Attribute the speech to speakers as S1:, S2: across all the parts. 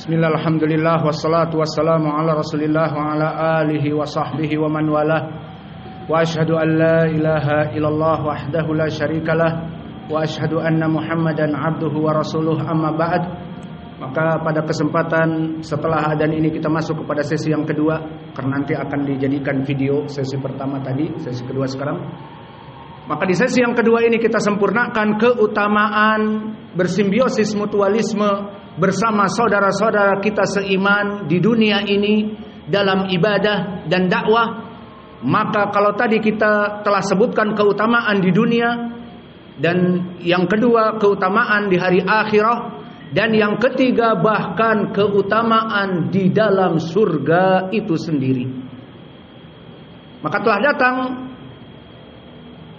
S1: Bismillah, alhamdulillah, wassalatu wassalamu ala rasulillah wa ala alihi wa sahbihi wa man walah. Wa ashhadu an la ilaha illallah wahdahu la syarikalah wa ashhadu anna Muhammadan abduhu wa rasuluh, amma ba'd. Maka pada kesempatan setelah adzan ini kita masuk kepada sesi yang kedua, karena nanti akan dijadikan video sesi pertama tadi, sesi kedua sekarang. Maka di sesi yang kedua ini kita sempurnakan keutamaan bersimbiosis mutualisme bersama saudara-saudara kita seiman di dunia ini dalam ibadah dan dakwah. Maka kalau tadi kita telah sebutkan keutamaan di dunia, dan yang kedua keutamaan di hari akhirah, dan yang ketiga bahkan keutamaan di dalam surga itu sendiri, maka telah datang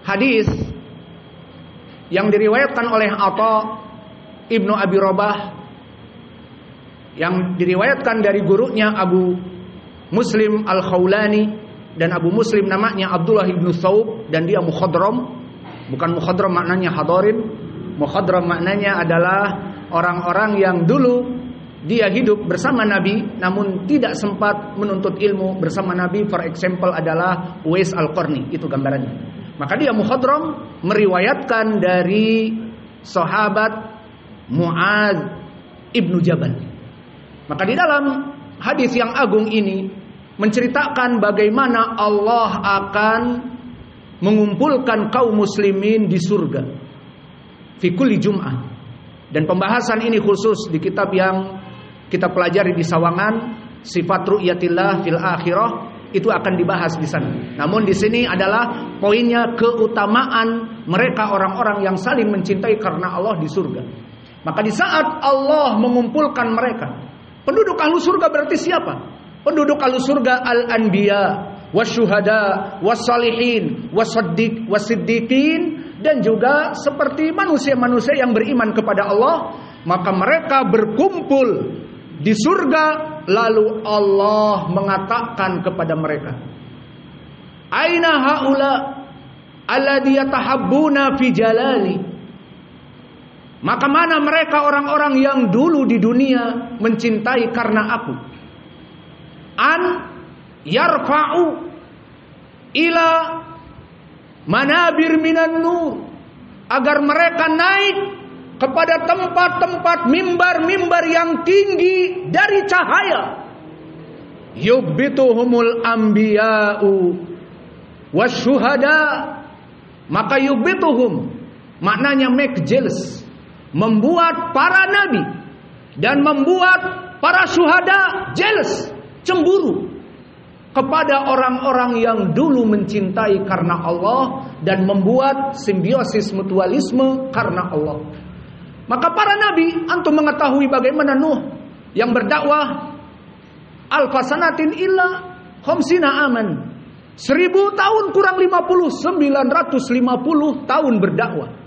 S1: hadis yang diriwayatkan oleh Atha Ibnu Abi Rabah, yang diriwayatkan dari gurunya Abu Muslim Al-Khawlani, dan Abu Muslim namanya Abdullah ibnu Thawb, dan dia mukhadram. Bukan mukhadram maknanya hadirin, mukhadram maknanya adalah orang-orang yang dulu dia hidup bersama Nabi namun tidak sempat menuntut ilmu bersama Nabi. For example adalah Uwais Al-Qarni, itu gambarannya. Maka dia mukhadram, meriwayatkan dari sahabat Mu'adz ibnu Jabal. Maka di dalam hadis yang agung ini menceritakan bagaimana Allah akan mengumpulkan kaum muslimin di surga fi kulli jum'ah. Dan pembahasan ini khusus di kitab yang kita pelajari di Sawangan, Sifat Ru'yatillah fil Akhirah, itu akan dibahas di sana. Namun di sini adalah poinnya keutamaan mereka orang-orang yang saling mencintai karena Allah di surga. Maka di saat Allah mengumpulkan mereka, penduduk ahlu surga berarti siapa? Penduduk ahlu surga al-anbiya, wasyuhada, wassalihin, wasiddiqin, dan juga seperti manusia-manusia yang beriman kepada Allah. Maka mereka berkumpul di surga, lalu Allah mengatakan kepada mereka, aina haula alladhi yatahabbuna fi jalali. Maka mana mereka orang-orang yang dulu di dunia mencintai karena aku? An yarfa'u ila manabir minan nur, agar mereka naik kepada tempat-tempat mimbar-mimbar yang tinggi dari cahaya. Yubbituhumul anbiya'u wasyuhada. Maka yubbituhum maknanya make jealous, membuat para nabi dan membuat para syuhada jealous, cemburu kepada orang-orang yang dulu mencintai karena Allah dan membuat simbiosis mutualisme karena Allah. Maka para nabi, antum mengetahui bagaimana Nuh yang berdakwah alfasanatin illa khamsina aman, 1000 tahun kurang 50, 950 tahun berdakwah.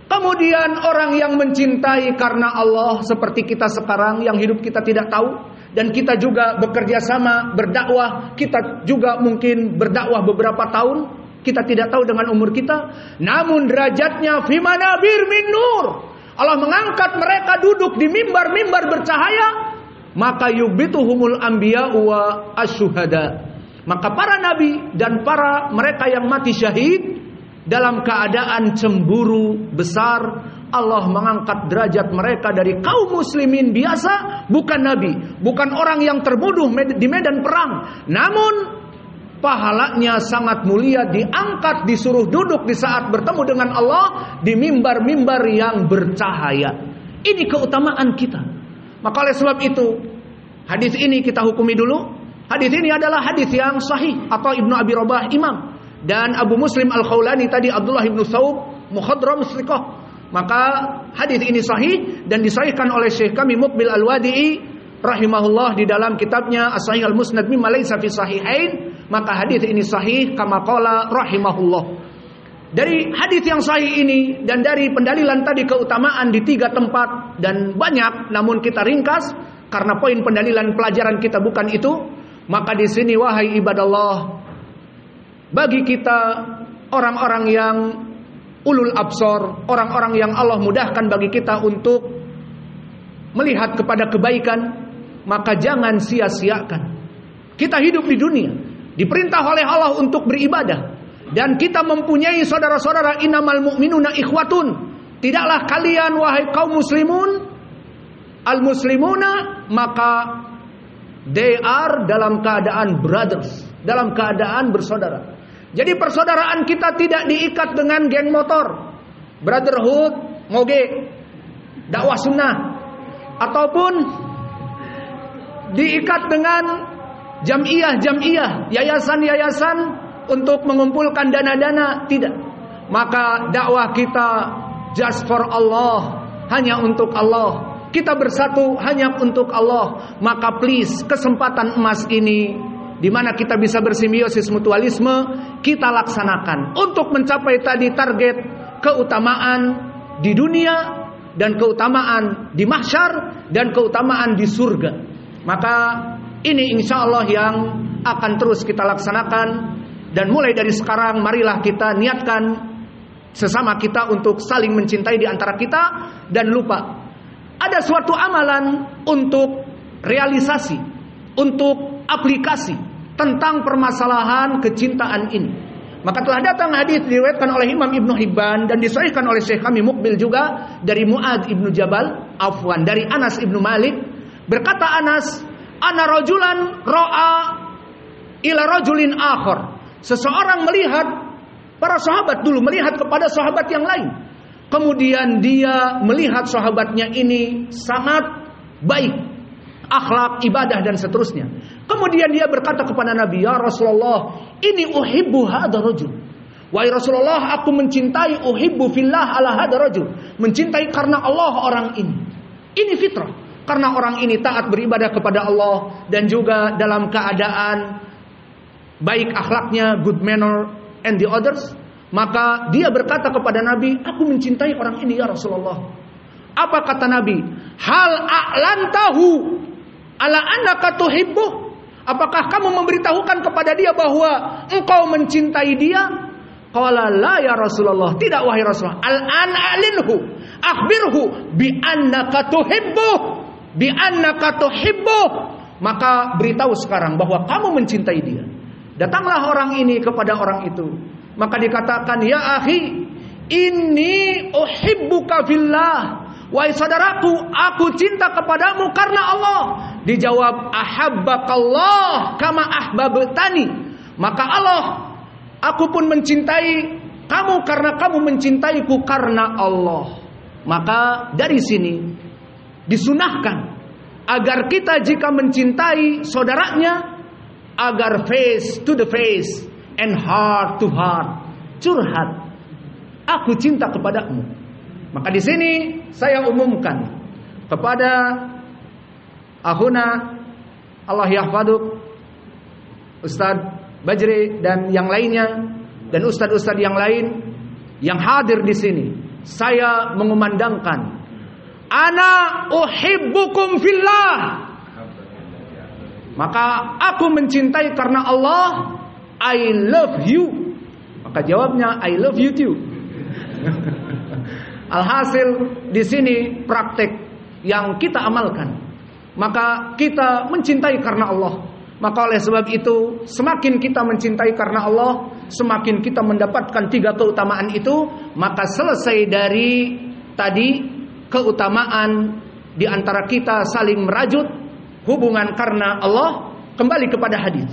S1: Kemudian orang yang mencintai karena Allah seperti kita sekarang yang hidup kita tidak tahu, dan kita juga bekerja sama berdakwah, kita juga mungkin berdakwah beberapa tahun, kita tidak tahu dengan umur kita, namun derajatnya fi manabir min nur. Allah mengangkat mereka duduk di mimbar-mimbar bercahaya. Maka yubituhumul anbiya wa asyuhada. Maka para nabi dan para mereka yang mati syahid dalam keadaan cemburu besar, Allah mengangkat derajat mereka dari kaum muslimin biasa, bukan nabi, bukan orang yang terbunuh di medan perang, namun pahalanya sangat mulia, diangkat, disuruh duduk di saat bertemu dengan Allah di mimbar-mimbar yang bercahaya. Ini keutamaan kita. Maka oleh sebab itu, hadis ini kita hukumi dulu. Hadis ini adalah hadis yang sahih atau Ibnu Abi Rabah imam, dan Abu Muslim Al-Khawlani tadi Abdullah ibnu Thawb mukhadram thiqah. Maka hadis ini sahih dan disahihkan oleh Syekh kami Muqbil Al-Wadi'i rahimahullah di dalam kitabnya As-Sahih Al-Musnad mimma laysa fi sahihain. Maka hadis ini sahih kama qala rahimahullah. Dari hadis yang sahih ini dan dari pendalilan tadi keutamaan di 3 tempat dan banyak, namun kita ringkas karena poin pendalilan pelajaran kita bukan itu. Maka di sini wahai ibadallah, bagi kita orang-orang yang ulul absor, orang-orang yang Allah mudahkan bagi kita untuk melihat kepada kebaikan, maka jangan sia-siakan. Kita hidup di dunia, diperintah oleh Allah untuk beribadah, dan kita mempunyai saudara-saudara, innamal mu'minuna ikhwatun. Tidaklah kalian wahai kaum muslimun, al-muslimuna, maka they are dalam keadaan brothers, dalam keadaan bersaudara. Jadi persaudaraan kita tidak diikat dengan geng motor, brotherhood, ngoge, dakwah sunnah, ataupun diikat dengan jamiah, yayasan-yayasan untuk mengumpulkan dana-dana. Tidak. Maka dakwah kita just for Allah, hanya untuk Allah. Kita bersatu hanya untuk Allah. Maka please, kesempatan emas ini, di mana kita bisa bersimbiosis mutualisme, kita laksanakan untuk mencapai tadi target keutamaan di dunia, dan keutamaan di mahsyar, dan keutamaan di surga. Maka ini insya Allah yang akan terus kita laksanakan. Dan mulai dari sekarang, marilah kita niatkan sesama kita untuk saling mencintai di antara kita. Dan lupa, ada suatu amalan untuk realisasi, untuk aplikasi tentang permasalahan kecintaan ini. Maka telah datang hadis diriwayatkan oleh Imam Ibnu Hibban dan disahihkan oleh Syekh kami Muqbil juga dari Mu'adz ibnu Jabal, dari Anas ibnu Malik. Berkata Anas, ana rajulan ra'a ila rajulin akhar. Seseorang melihat, para sahabat dulu melihat kepada sahabat yang lain. Kemudian dia melihat sahabatnya ini sangat baik, akhlak, ibadah dan seterusnya. Kemudian dia berkata kepada Nabi, ya Rasulullah, ini uhibbu hadha rajul. Wahai Rasulullah, aku mencintai, uhibbu fillah ala hadha rajul. Mencintai karena Allah orang ini. Ini fitrah. Karena orang ini taat beribadah kepada Allah, dan juga dalam keadaan baik akhlaknya, good manner and the others. Maka dia berkata kepada Nabi, aku mencintai orang ini ya Rasulullah. Apa kata Nabi? Hal a'lantahu ala annaka tuhibbuh. Apakah kamu memberitahukan kepada dia bahwa engkau mencintai dia? Qala la ya Rasulullah. Tidak wahai Rasulullah. Al-an a'linhu, akhbirhu bi annaka tuhibbuh. Bi annaka tuhibbuh. Maka beritahu sekarang bahwa kamu mencintai dia. Datanglah orang ini kepada orang itu. Maka dikatakan, ya akhi, inni uhibbuka fillah. Wahai saudaraku, aku cinta kepadamu karena Allah. Dijawab, ahabbakallah kama ahbabtani. Maka Allah, aku pun mencintai kamu karena kamu mencintaiku karena Allah. Maka dari sini disunahkan agar kita jika mencintai saudaranya, agar face to the face and heart to heart, curhat, aku cinta kepadamu. Maka di sini saya umumkan kepada akhuna Allah yahfaduk, Ustadz Bajri dan yang lainnya, dan ustadz-ustadz yang lain yang hadir di sini, saya mengumandangkan, ana uhibbukum fillah. Maka aku mencintai karena Allah. I love you. Maka jawabnya, I love you too. Alhasil di sini praktek yang kita amalkan. Maka kita mencintai karena Allah. Maka oleh sebab itu, semakin kita mencintai karena Allah, semakin kita mendapatkan 3 keutamaan itu. Maka selesai dari tadi keutamaan di antara kita saling merajut hubungan karena Allah, kembali kepada hadis.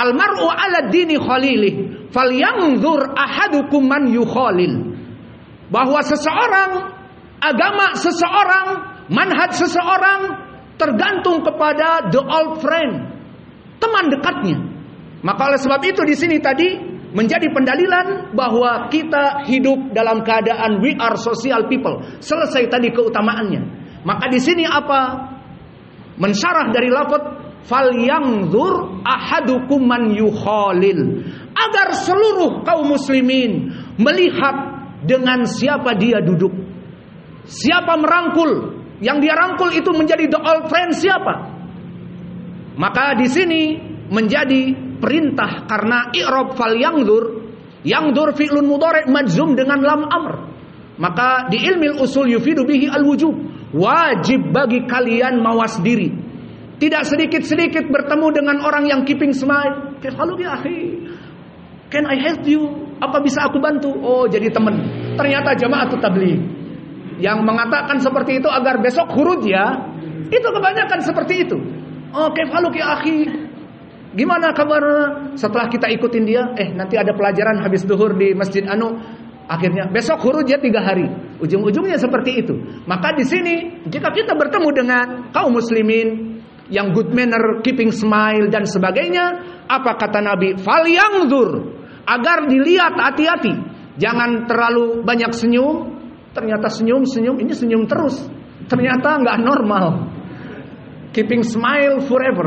S1: Almar'u 'ala dini khalilih, falyanzur ahadukum man yukhalil. Bahwa seseorang, agama seseorang, manhaj seseorang tergantung kepada the old friend, teman dekatnya. Maka oleh sebab itu di sini tadi menjadi pendalilan bahwa kita hidup dalam keadaan we are social people. Selesai tadi keutamaannya. Maka di sini apa? Mensyarah dari lafaz falyanzur ahadukum man yukhalil, agar seluruh kaum muslimin melihat dengan siapa dia duduk, siapa merangkul. Yang dia rangkul itu menjadi the old friend siapa. Maka di sini menjadi perintah karena i'rab falyanzur, yanzur fi'lun mudhari' majzum dengan lam amr. Maka di ilmu usul yufidu bihi al-wujub. wajib bagi kalian mawas diri. Tidak sedikit-sedikit bertemu dengan orang yang keeping smile. Halo ya akhi, can I help you? Apa bisa aku bantu? Oh, jadi teman. Ternyata Jamaatul Tabligh yang mengatakan seperti itu agar besok khuruj ya. Itu kebanyakan seperti itu. Oh, halo ya akhi, gimana kabar? Setelah kita ikutin dia, nanti ada pelajaran habis duhur di Masjid akhirnya besok khuruj ya 3 hari. Ujung-ujungnya seperti itu. Maka di sini jika kita bertemu dengan kaum muslimin yang good manner, keeping smile dan sebagainya, apa kata Nabi? Falyanzur, agar dilihat, hati-hati. Jangan terlalu banyak senyum. Ternyata senyum, ini senyum terus. Ternyata nggak normal. Keeping smile forever.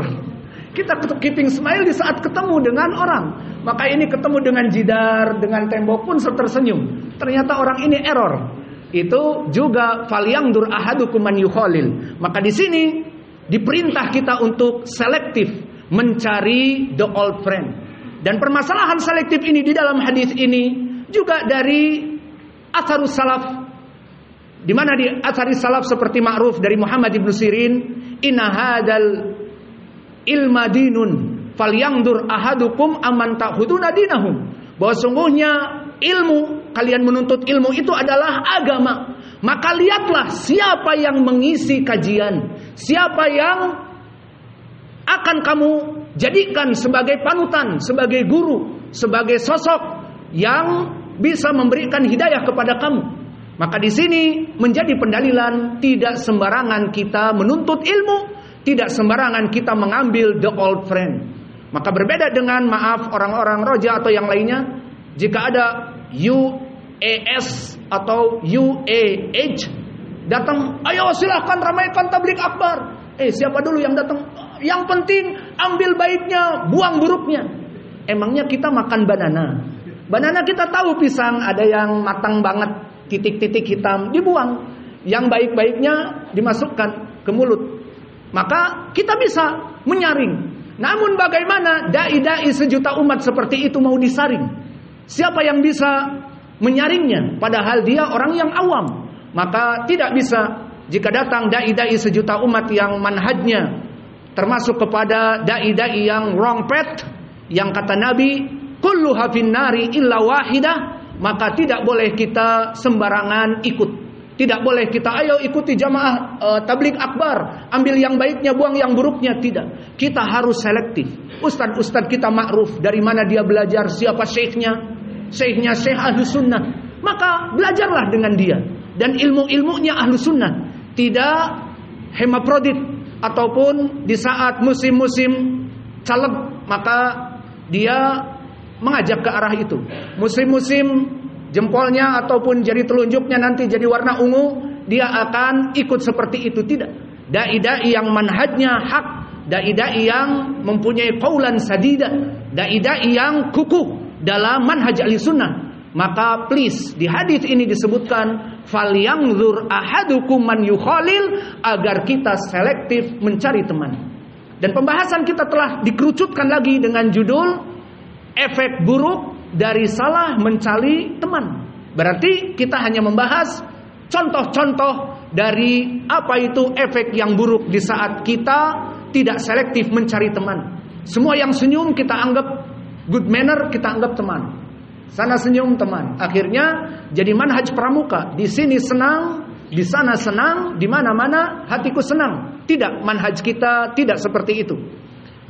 S1: Kita keeping smile di saat ketemu dengan orang. Maka ini ketemu dengan jidar, dengan tembok pun tersenyum. Ternyata orang ini error. Itu juga falyanzur ahadukum man yukhalil. Maka di sini diperintah kita untuk selektif mencari the old friend. Dan permasalahan selektif ini di dalam hadis ini juga dari atharus salaf, di mana di atharus salaf seperti ma'ruf dari Muhammad ibn Sirin, inna hadal ilma dinun falyanzur ahadukum amman ta'khuduna dinahum. Bahwa sungguhnya ilmu, kalian menuntut ilmu itu adalah agama. Maka lihatlah siapa yang mengisi kajian, siapa yang akan kamu jadikan sebagai panutan, sebagai guru, sebagai sosok yang bisa memberikan hidayah kepada kamu. Maka di sini menjadi pendalilan tidak sembarangan kita menuntut ilmu, tidak sembarangan kita mengambil the old friend. Maka berbeda dengan orang-orang roja atau yang lainnya, jika ada UAS atau UAH datang, ayo silahkan ramaikan tabligh akbar. Siapa dulu yang datang? Yang penting ambil baiknya, buang buruknya. Emangnya kita makan banana? Banana kita tahu pisang ada yang matang banget, titik-titik hitam dibuang, yang baik-baiknya dimasukkan ke mulut. Maka kita bisa menyaring. Namun bagaimana dai-dai sejuta umat seperti itu mau disaring? Siapa yang bisa menyaringnya? Padahal dia orang yang awam. Maka tidak bisa jika datang dai-dai sejuta umat yang manhajnya termasuk kepada dai-dai yang wrong path, yang kata Nabi kulluha finnari illa wahidah, maka tidak boleh kita sembarangan ikut. Tidak boleh kita ayo ikuti jamaah tabligh akbar, ambil yang baiknya, buang yang buruknya. Tidak. Kita harus selektif. Ustadz kita ma'ruf, dari mana dia belajar, siapa syekhnya? Syekhnya Syekh Ahlus Sunnah. Maka belajarlah dengan dia. Dan ilmu-ilmunya Ahlus Sunnah. Tidak hemaprodit ataupun di saat musim-musim caleg maka dia mengajak ke arah itu. Musim-musim jempolnya ataupun jari telunjuknya nanti jadi warna ungu, dia akan ikut seperti itu. Tidak. Dai-dai yang manhajnya hak, dai-dai yang mempunyai qaulan sadida, dai-dai yang kukuh dalam manhaj Ahlussunnah. Maka please, di hadis ini disebutkan falyanzur ahadukum man yukhalil, agar kita selektif mencari teman. Dan pembahasan kita telah dikerucutkan lagi dengan judul efek buruk dari salah mencari teman. Berarti kita hanya membahas contoh-contoh dari apa itu efek yang buruk di saat kita tidak selektif mencari teman. Semua yang senyum kita anggap good manner, kita anggap teman. Sana senyum teman. Akhirnya jadi manhaj pramuka. Di sini senang, di sana senang, di mana-mana hatiku senang. Tidak, manhaj kita tidak seperti itu.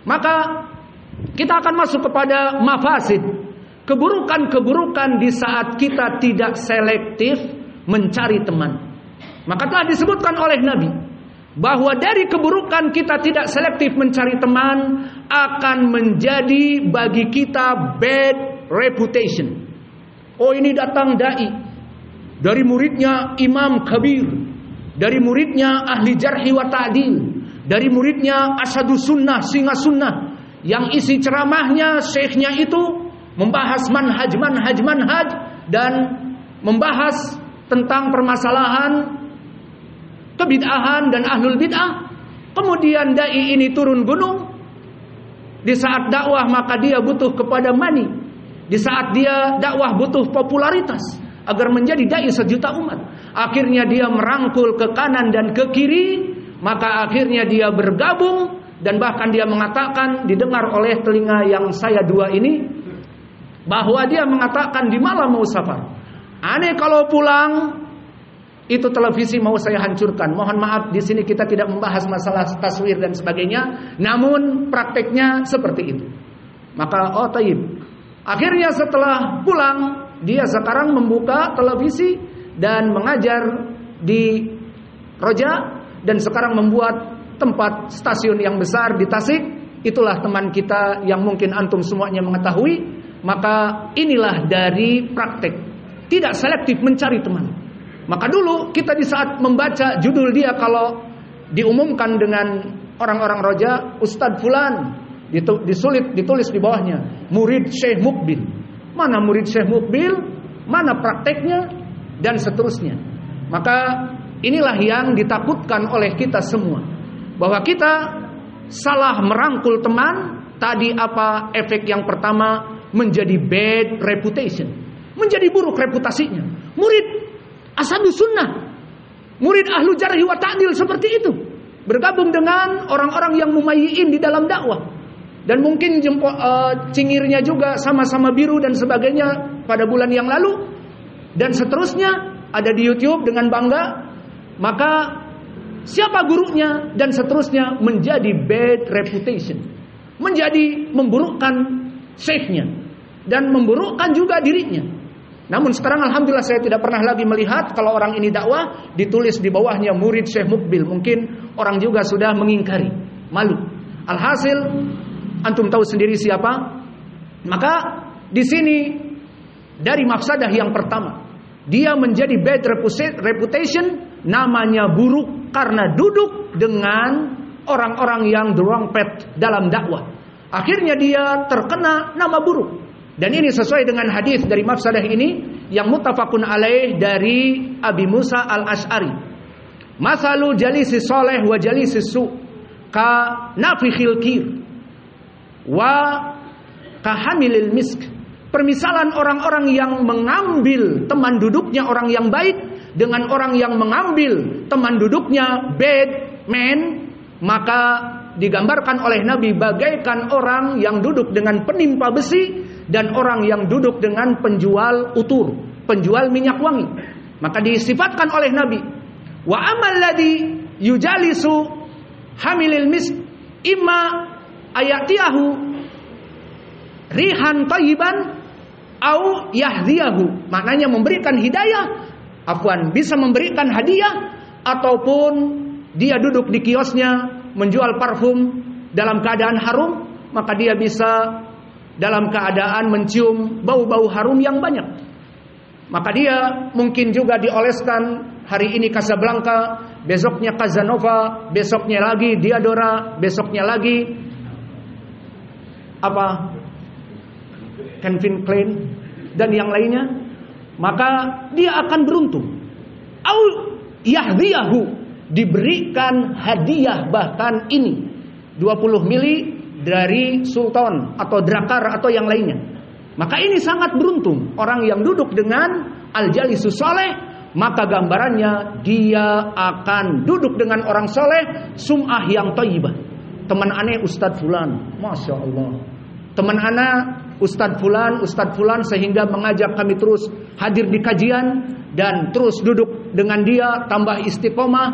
S1: Maka kita akan masuk kepada mafasid, keburukan-keburukan di saat kita tidak selektif mencari teman. Maka telah disebutkan oleh Nabi bahwa dari keburukan kita tidak selektif mencari teman akan menjadi bagi kita bad reputation. Oh, ini datang dai, dari muridnya imam kabir, dari muridnya ahli jarhi wa ta'dil, dari muridnya asadus sunnah, singa sunnah, yang isi ceramahnya syekhnya itu membahas manhaj dan membahas tentang permasalahan kebid'ahan dan ahlul bid'ah. Kemudian dai ini turun gunung. Di saat dakwah maka dia butuh kepada money. Di saat dia dakwah butuh popularitas agar menjadi dai sejuta umat. akhirnya dia merangkul ke kanan dan ke kiri, maka akhirnya dia bergabung, dan bahkan dia mengatakan, didengar oleh telinga yang saya dua ini, bahwa dia mengatakan di malam mau safar, aneh kalau pulang itu televisi mau saya hancurkan. Mohon maaf, di sini kita tidak membahas masalah taswir dan sebagainya, namun prakteknya seperti itu. Maka taib. Akhirnya setelah pulang, dia sekarang membuka televisi dan mengajar di Roja, dan sekarang membuat tempat stasiun yang besar di Tasik. Itulah teman kita yang mungkin antum semuanya mengetahui. Maka inilah dari praktek, tidak selektif mencari teman. Maka dulu kita di saat membaca judul dia, kalau diumumkan dengan orang-orang Roja, Ustadz Fulan, ditulis di bawahnya murid Syekh Mukbil. Mana murid Syekh Mukbil, mana prakteknya, dan seterusnya. Maka inilah yang ditakutkan oleh kita semua, bahwa kita salah merangkul teman. Tadi apa efek yang pertama? Menjadi bad reputation, menjadi buruk reputasinya. Murid Ashabus Sunnah, murid ahlu jarhi wa ta'dil seperti itu, bergabung dengan orang-orang yang mumayyi'in di dalam dakwah, dan mungkin cingirnya juga sama-sama biru dan sebagainya pada bulan yang lalu, dan seterusnya ada di YouTube dengan bangga. Maka siapa gurunya dan seterusnya, menjadi bad reputation, menjadi memburukkan syekhnya dan memburukkan juga dirinya. Namun sekarang alhamdulillah saya tidak pernah lagi melihat kalau orang ini dakwah ditulis di bawahnya murid Syekh Mukbil. Mungkin orang juga sudah mengingkari, malu. Alhasil antum tahu sendiri siapa. Maka di sini dari mafsadah yang pertama, dia menjadi bad reputation, namanya buruk karena duduk dengan orang-orang yang the wrong path dalam dakwah. Akhirnya dia terkena nama buruk. Dan ini sesuai dengan hadis dari mafsadah ini yang muttafaqun alaih dari Abi Musa al-Ash'ari. Masalu jalisi soleh wa jalisi su ka nafikhil kir wa ka hamilil misk. Permisalan orang-orang yang mengambil teman duduknya orang yang baik dengan orang yang mengambil teman duduknya bad man, maka digambarkan oleh Nabi bagaikan orang yang duduk dengan penimpa besi dan orang yang duduk dengan penjual utur, penjual minyak wangi. Maka disifatkan oleh Nabi, wa amal ladzi yujalisu hamilil misk imma ayatiyahu rihan thayyiban au yahdiyahu. Maknanya memberikan hidayah, bisa memberikan hadiah, ataupun dia duduk di kiosnya menjual parfum dalam keadaan harum, maka dia bisa dalam keadaan mencium bau-bau harum yang banyak. Maka dia mungkin juga dioleskan hari ini Casablanca, besoknya Casanova, besoknya lagi Diadora, besoknya lagi Calvin Klein dan yang lainnya. Maka dia akan beruntung. Au yahdiyahu, diberikan hadiah, bahkan ini 20 mili dari sultan atau drakar atau yang lainnya. Maka ini sangat beruntung orang yang duduk dengan al-jalisus soleh. Maka gambarannya dia akan duduk dengan orang soleh, sum'ah yang thayyibah. Teman aneh Ustadz Fulan, Masya Allah, teman anak Ustadz Fulan sehingga mengajak kami terus hadir di kajian dan terus duduk dengan dia, tambah istiqomah,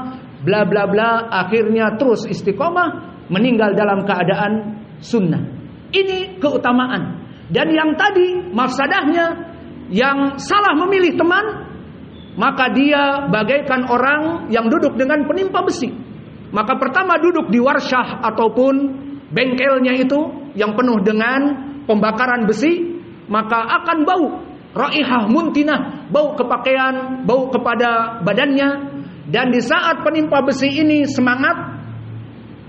S1: bla bla bla, akhirnya terus istiqomah, meninggal dalam keadaan sunnah. Ini keutamaan. Dan yang tadi mafsadahnya, yang salah memilih teman, maka dia bagaikan orang yang duduk dengan penimpa besi. Maka pertama duduk di warsyah ataupun bengkelnya itu yang penuh dengan pembakaran besi, maka akan bau raihah muntinah, bau kepakaian, bau kepada badannya. Dan di saat penimpa besi ini semangat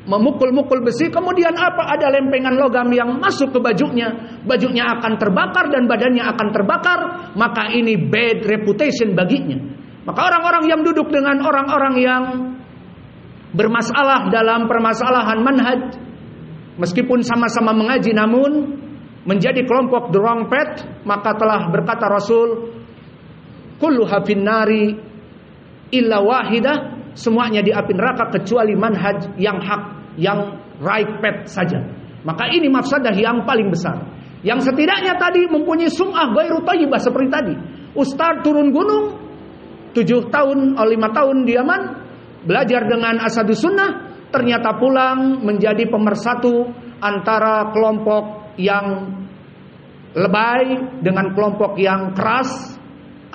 S1: memukul-mukul besi, kemudian ada lempengan logam yang masuk ke bajunya akan terbakar dan badannya akan terbakar, maka ini bad reputation baginya. Maka orang-orang yang duduk dengan orang-orang yang bermasalah dalam permasalahan manhaj, meskipun sama-sama mengaji namun menjadi kelompok the wrong path, maka telah berkata Rasul, kulluha finnari illa wahidah, semuanya di api neraka kecuali manhaj yang hak, yang right path saja. Maka ini mafsadah yang paling besar. Yang setidaknya tadi mempunyai sum'ah ghairu thayyibah seperti tadi. Ustaz turun gunung 5 tahun di Yaman, belajar dengan Asadus Sunnah, ternyata pulang menjadi pemersatu antara kelompok yang lebay dengan kelompok yang keras,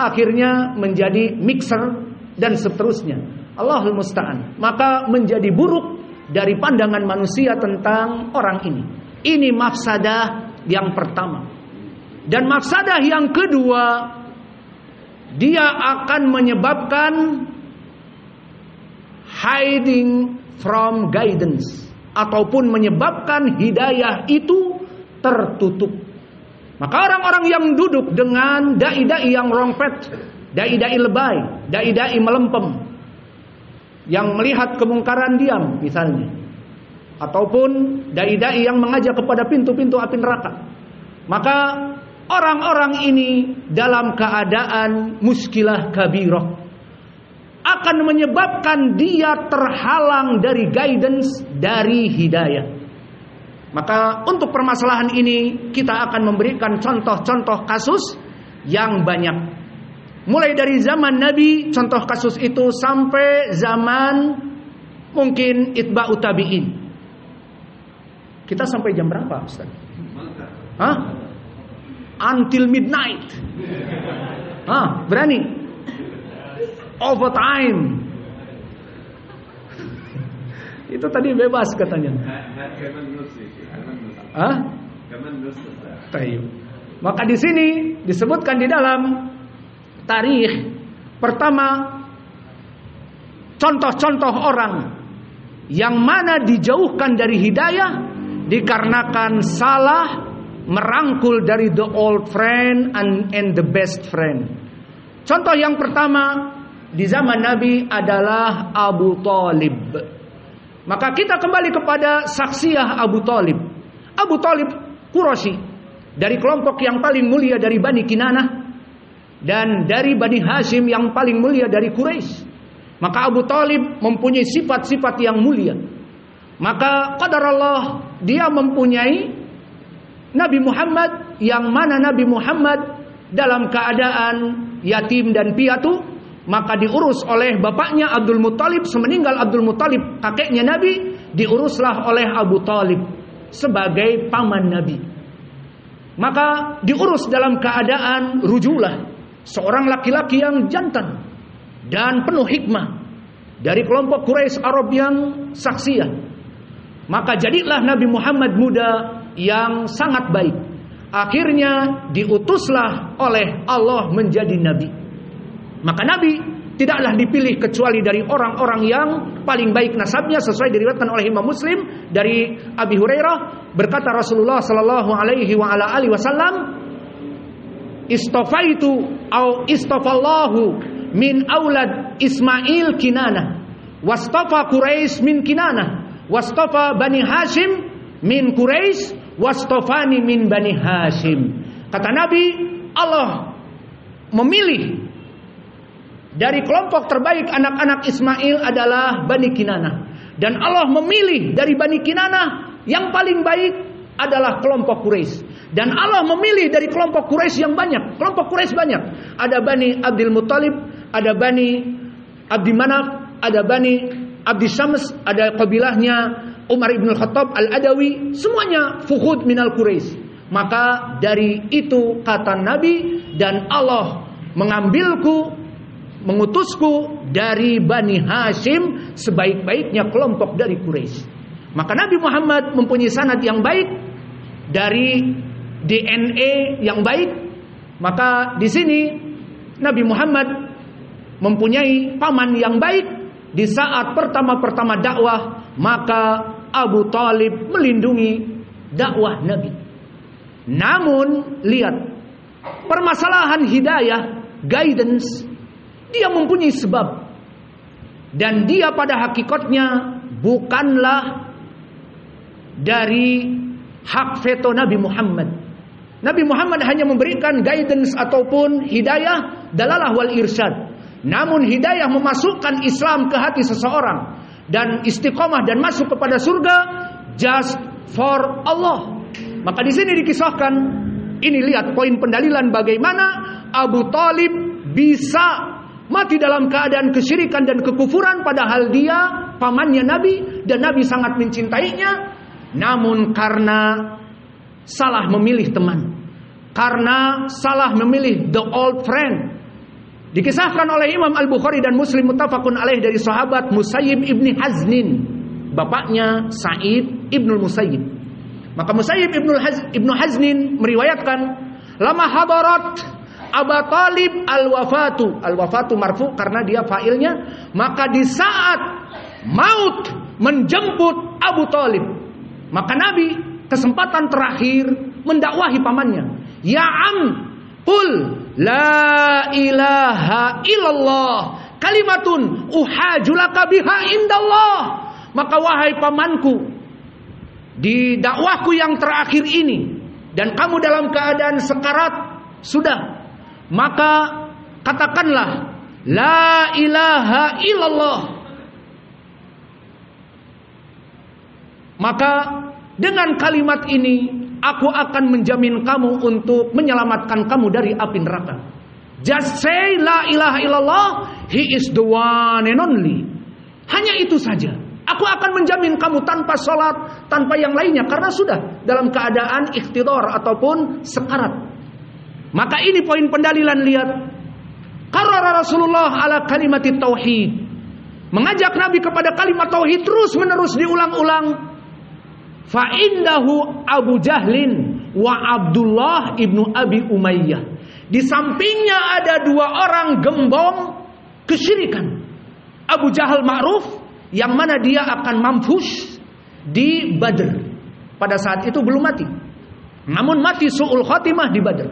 S1: akhirnya menjadi mixer dan seterusnya. Allahul musta'an. Maka menjadi buruk dari pandangan manusia tentang orang ini. Ini mafsadah yang pertama. Dan mafsadah yang kedua, dia akan menyebabkan hiding from guidance, ataupun menyebabkan hidayah itu tertutup. Maka orang-orang yang duduk dengan dai-dai yang wrong path, dai-dai lebay, dai-dai melempem, yang melihat kemungkaran diam misalnya, ataupun dai-dai yang mengajak kepada pintu-pintu api neraka, maka orang-orang ini dalam keadaan muskilah kabirah, akan menyebabkan dia terhalang dari guidance, dari hidayah. Maka untuk permasalahan ini kita akan memberikan contoh-contoh kasus yang banyak. Mulai dari zaman Nabi, contoh kasus itu, sampai zaman mungkin itba'u tabi'in. Kita sampai jam berapa, Ustaz? Hah? Until midnight. Berani? Overtime. Itu tadi bebas katanya. Maka di sini disebutkan di dalam tarikh, pertama, contoh-contoh orang yang mana dijauhkan dari hidayah dikarenakan salah merangkul dari the old friend and the best friend. Contoh yang pertama di zaman Nabi adalah Abu Thalib. Maka kita kembali kepada saksiyah Abu Thalib. Abu Thalib Quraisy, dari kelompok yang paling mulia dari Bani Kinanah, dan dari Bani Hashim yang paling mulia dari Quraisy. Maka Abu Thalib mempunyai sifat-sifat yang mulia. Maka qadarullah, dia mempunyai Nabi Muhammad, yang mana Nabi Muhammad dalam keadaan yatim dan piatu, maka diurus oleh bapaknya Abdul Muttalib. Semeninggal Abdul Muttalib, kakeknya Nabi, diuruslah oleh Abu Thalib sebagai paman Nabi. Maka diurus dalam keadaan rujulah, seorang laki-laki yang jantan dan penuh hikmah dari kelompok Quraisy Arab yang saksiyah. Maka jadilah Nabi Muhammad muda yang sangat baik. Akhirnya diutuslah oleh Allah menjadi nabi. Maka Nabi tidaklah dipilih kecuali dari orang-orang yang paling baik nasabnya, sesuai diriwayatkan oleh Imam Muslim dari Abi Hurairah, berkata Rasulullah sallallahu alaihi wa ala alihi wasallam, istafaitu au istafallahu min aulad Ismail Kinanah, wastafa Quraisy min Kinanah, wastafa Bani Hashim min Quraisy, wastafani min Bani Hashim. Kata Nabi, Allah memilih dari kelompok terbaik anak-anak Ismail adalah Bani Kinanah, dan Allah memilih dari Bani Kinanah yang paling baik adalah kelompok Quraisy, dan Allah memilih dari kelompok Quraisy yang banyak. Kelompok Quraisy banyak, ada Bani Abdul Muttalib, ada Bani Abdi Manaf, ada Bani Abdi Syams, ada kabilahnya Umar ibn Khattab Al-Adawi, semuanya fukhud minal Quraisy. Maka dari itu kata Nabi, dan Allah mengutusku dari Bani Hashim, sebaik-baiknya kelompok dari Quraisy. Maka Nabi Muhammad mempunyai sanad yang baik, dari DNA yang baik. Maka di sini Nabi Muhammad mempunyai paman yang baik. Di saat pertama-pertama dakwah, maka Abu Thalib melindungi dakwah Nabi. Namun lihat, permasalahan hidayah, guidance, dia mempunyai sebab, dan dia pada hakikatnya bukanlah dari hak veto Nabi Muhammad. Nabi Muhammad hanya memberikan guidance ataupun hidayah, dalalah wal irsyad. Namun hidayah memasukkan Islam ke hati seseorang dan istiqomah dan masuk kepada surga just for Allah. Maka di sini dikisahkan, ini lihat poin pendalilan bagaimana Abu Thalib bisa mati dalam keadaan kesyirikan dan kekufuran, padahal dia pamannya Nabi dan Nabi sangat mencintainya. Namun karena salah memilih teman, karena salah memilih the old friend. Dikisahkan oleh Imam Al-Bukhari dan Muslim muttafaqun alaih dari sahabat Musayyib ibni Haznin, bapaknya Sa'id ibnul Musayyib. Maka Musayyib ibnu Haznin meriwayatkan, lama hadarat Abu Thalib al-wafatu marfu karena dia fa'ilnya, maka di saat maut menjemput Abu Thalib, maka Nabi kesempatan terakhir mendakwahi pamannya, ya am qul la ilaha illallah kalimatun uhajulaka biha indallah. Maka wahai pamanku, di dakwahku yang terakhir ini dan kamu dalam keadaan sekarat sudah, maka katakanlah la ilaha illallah. Maka dengan kalimat ini aku akan menjamin kamu untuk menyelamatkan kamu dari api neraka. Just say la ilaha illallah, he is the one and only. Hanya itu saja. Aku akan menjamin kamu tanpa sholat, tanpa yang lainnya, karena sudah dalam keadaan ikhtidar ataupun sekarat. Maka ini poin pendalilan, lihat. Qarrara Rasulullah ala kalimati tauhid. Mengajak Nabi kepada kalimat tauhid terus menerus diulang-ulang. Fa indahu Abu Jahlin wa Abdullah ibnu Abi Umayyah. Di sampingnya ada dua orang gembong kesyirikan. Abu Jahal ma'ruf, yang mana dia akan mampus di Badr. Pada saat itu belum mati, namun mati su'ul khotimah di Badr.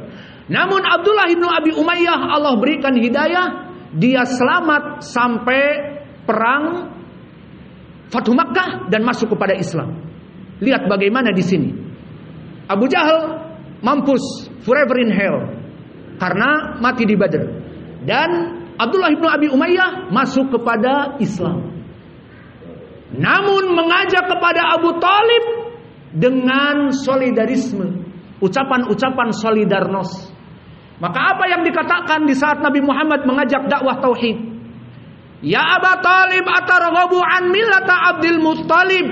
S1: Namun Abdullah ibnu Abi Umayyah Allah berikan hidayah, dia selamat sampai perang Fathu Makkah dan masuk kepada Islam. Lihat bagaimana di sini. Abu Jahal mampus forever in hell karena mati di Badr. Dan Abdullah ibnu Abi Umayyah masuk kepada Islam. Namun mengajak kepada Abu Thalib dengan solidarisme, ucapan-ucapan solidarnos. Maka apa yang dikatakan di saat Nabi Muhammad mengajak dakwah tauhid? Ya Abu Thalib atarghabu an millata Abdul Muttalib.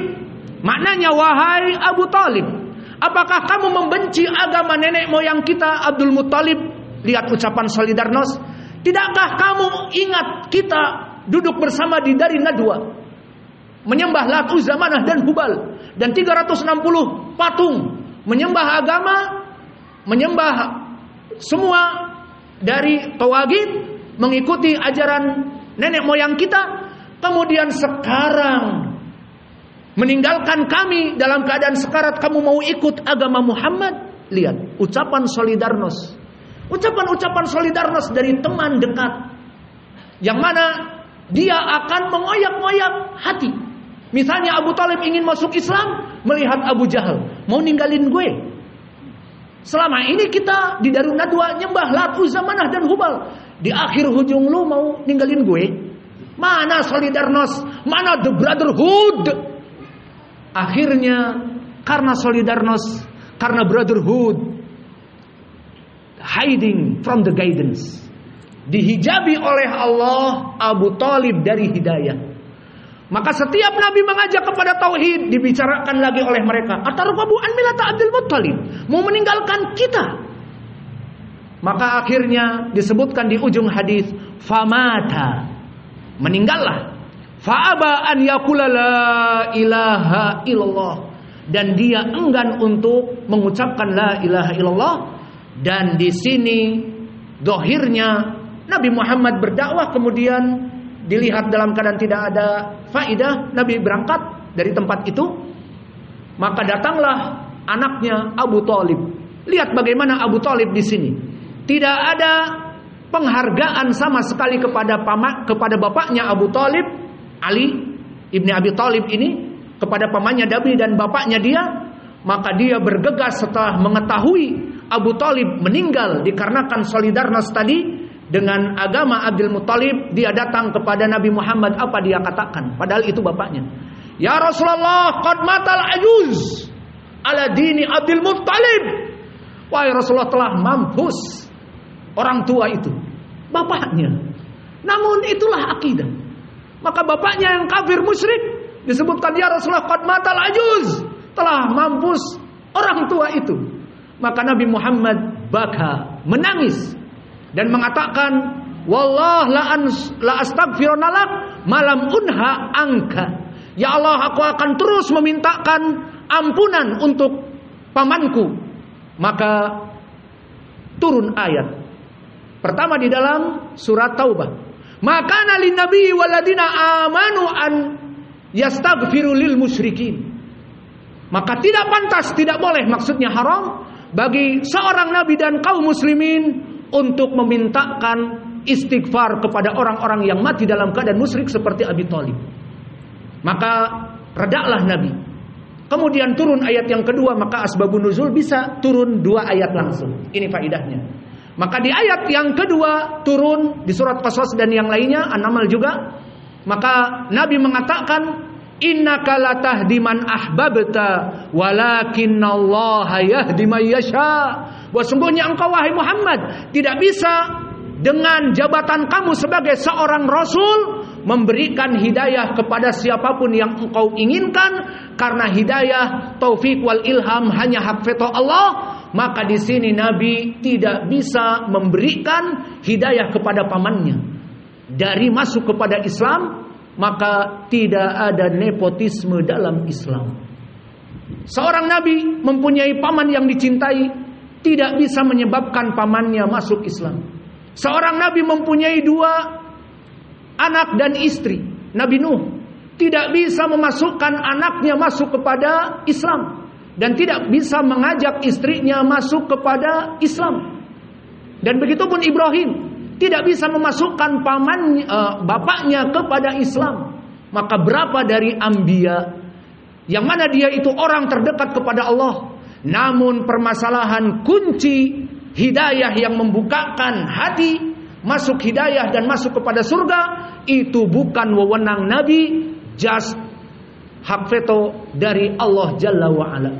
S1: Maknanya, wahai Abu Thalib, apakah kamu membenci agama nenek moyang kita Abdul Muttalib? Lihat ucapan solidarnos. Tidakkah kamu ingat kita duduk bersama di dari Nadwa, menyembah Lat, Uzza, Manah dan Hubal, dan 360 patung, menyembah agama, menyembah semua dari tawagid, mengikuti ajaran nenek moyang kita. Kemudian sekarang meninggalkan kami dalam keadaan sekarat, kamu mau ikut agama Muhammad? Lihat ucapan solidarnos, ucapan-ucapan solidarnos dari teman dekat, yang mana dia akan mengoyak-ngoyak hati. Misalnya Abu Thalib ingin masuk Islam, melihat Abu Jahal mau ninggalin gue. Selama ini kita di Darun Nadwa nyembah Lat, Uzza, Manah dan Hubal. Di akhir hujung lu mau ninggalin gue? Mana solidarnos? Mana the brotherhood? Akhirnya karena solidarnos, karena brotherhood, hiding from the guidance, dihijabi oleh Allah Abu Thalib dari hidayah. Maka setiap Nabi mengajak kepada tauhid, dibicarakan lagi oleh mereka, atarghabu an millata Abdul Muttalib, mau meninggalkan kita. Maka akhirnya disebutkan di ujung hadis, famata, meninggallah. Fa'aba an yaqula la ilaha illallah, dan dia enggan untuk mengucapkan la ilaha illallah. Dan di sini dohirnya Nabi Muhammad berdakwah, kemudian dilihat dalam keadaan tidak ada faidah, Nabi berangkat dari tempat itu. Maka datanglah anaknya Abu Thalib. Lihat bagaimana Abu Thalib di sini. Tidak ada penghargaan sama sekali kepada bapaknya Abu Thalib, Ali ibni Abi Thalib ini, kepada pamannya Nabi dan bapaknya dia. Maka dia bergegas setelah mengetahui Abu Thalib meninggal dikarenakan solidarnos tadi. dengan agama Abdul Muttalib, dia datang kepada Nabi Muhammad. Apa dia katakan? Padahal itu bapaknya. Ya Rasulullah, qad matal ajuz ala dini Abdul Muttalib. Wahai Rasulullah, telah mampus orang tua itu, bapaknya. Namun itulah akidah. Maka bapaknya yang kafir musyrik disebutkan, ya Rasulullah, qad matal ajuz, telah mampus orang tua itu. Maka Nabi Muhammad baka, menangis dan mengatakan, wallah la astaghfiruna lak malam unha angka. Ya Allah, aku akan terus memintakan ampunan untuk pamanku. Maka turun ayat pertama di dalam surat Taubah. Maka lin nabi waladina amanu an yastaghfiru lil musyrikin. Maka tidak pantas, tidak boleh, maksudnya haram bagi seorang nabi dan kaum muslimin untuk memintakan istighfar kepada orang-orang yang mati dalam keadaan musyrik seperti Abi Thalib. Maka redaklah Nabi. Kemudian turun ayat yang kedua, maka asbabun nuzul bisa turun 2 ayat langsung. Ini faidahnya. Maka di ayat yang kedua turun di surat Qasas dan yang lainnya, An-Naml juga. Maka Nabi mengatakan, innaka latahdi man ahbabta walakinallaha yahdi may yasha. Bahwa sungguhnya engkau wahai Muhammad tidak bisa dengan jabatan kamu sebagai seorang rasul memberikan hidayah kepada siapapun yang engkau inginkan, karena hidayah, taufik wal ilham hanya hak veto Allah. Maka di sini Nabi tidak bisa memberikan hidayah kepada pamannya dari masuk kepada Islam. Maka tidak ada nepotisme dalam Islam. Seorang nabi mempunyai paman yang dicintai tidak bisa menyebabkan pamannya masuk Islam. Seorang nabi mempunyai 2 anak dan istri, Nabi Nuh, tidak bisa memasukkan anaknya masuk kepada Islam, dan tidak bisa mengajak istrinya masuk kepada Islam. Dan begitu pun Ibrahim tidak bisa memasukkan bapaknya kepada Islam. Maka berapa dari anbiya yang mana dia itu orang terdekat kepada Allah, namun permasalahan kunci hidayah yang membukakan hati masuk hidayah dan masuk kepada surga itu bukan wewenang Nabi, just hak veto dari Allah Jalla wa'ala.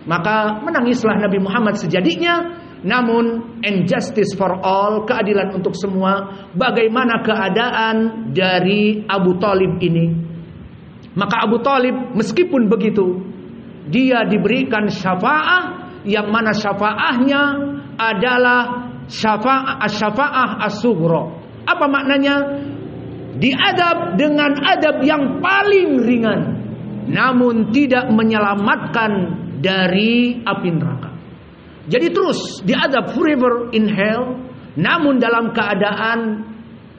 S1: Maka menangislah Nabi Muhammad sejadinya. Namun injustice for all, keadilan untuk semua. Bagaimana keadaan dari Abu Thalib ini? Maka Abu Thalib meskipun begitu, dia diberikan syafa'ah, yang mana syafa'ahnya adalah syafa'ah as-sughra. Apa maknanya? Diadab dengan adab yang paling ringan, namun tidak menyelamatkan dari api neraka. Jadi terus diadab forever in hell, namun dalam keadaan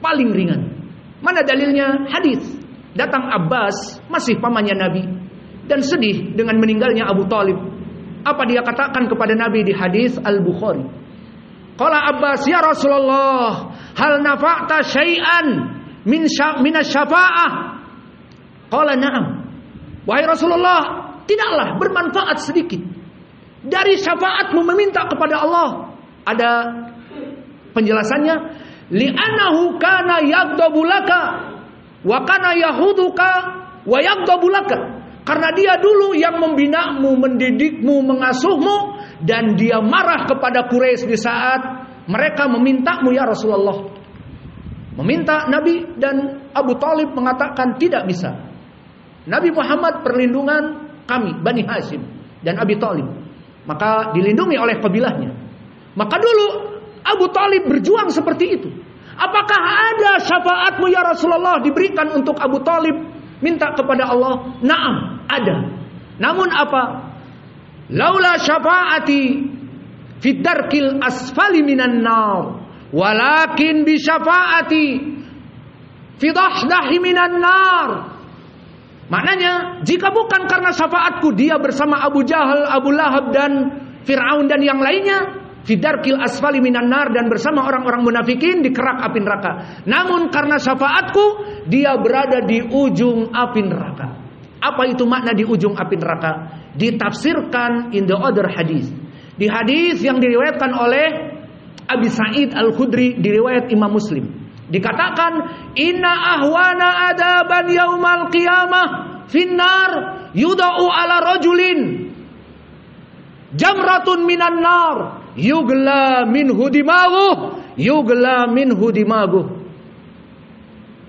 S1: paling ringan. Mana dalilnya? Hadis. Datang Abbas, masih pamannya Nabi, dan sedih dengan meninggalnya Abu Thalib. Apa dia katakan kepada Nabi di hadis Al-Bukhari? Qala Abbas, ya Rasulullah, hal nafa'ta syai'an min asy-syafa'ah? Qala na'am. Wahai Rasulullah, tidaklah bermanfaat sedikit dari syafaatmu meminta kepada Allah. Ada penjelasannya, li'annahu kana yaghdabu laka wa kana yahuduka wa yaghdabu laka. Karena dia dulu yang membinamu, mendidikmu, mengasuhmu, dan dia marah kepada Quraisy di saat mereka memintamu ya Rasulullah. Meminta Nabi, dan Abu Thalib mengatakan tidak bisa. Nabi Muhammad perlindungan kami, Bani Hashim dan Abi Thalib. Maka dilindungi oleh kabilahnya. Maka dulu Abu Thalib berjuang seperti itu. Apakah ada syafaatmu ya Rasulullah diberikan untuk Abu Thalib minta kepada Allah? Naam, ada. Namun apa? Laula syafaati fid darkil asfali minan nar, walakin bi syafaati fi dahdahi minan nar. Maknanya, jika bukan karena syafaatku dia bersama Abu Jahal, Abu Lahab dan Fir'aun dan yang lainnya, fidarkil asfali minan nar, dan bersama orang-orang munafikin di kerak api neraka. Namun karena syafaatku dia berada di ujung api neraka. Apa itu makna di ujung api neraka? Ditafsirkan in the other hadis. Di hadis yang diriwayatkan oleh Abi Sa'id Al-Khudri di riwayat Imam Muslim. Dikatakan, inna ahwana adaban yaumal qiyamah finnar yuda'u ala rajulin jamratun minan nar yugla minhu dimaguh.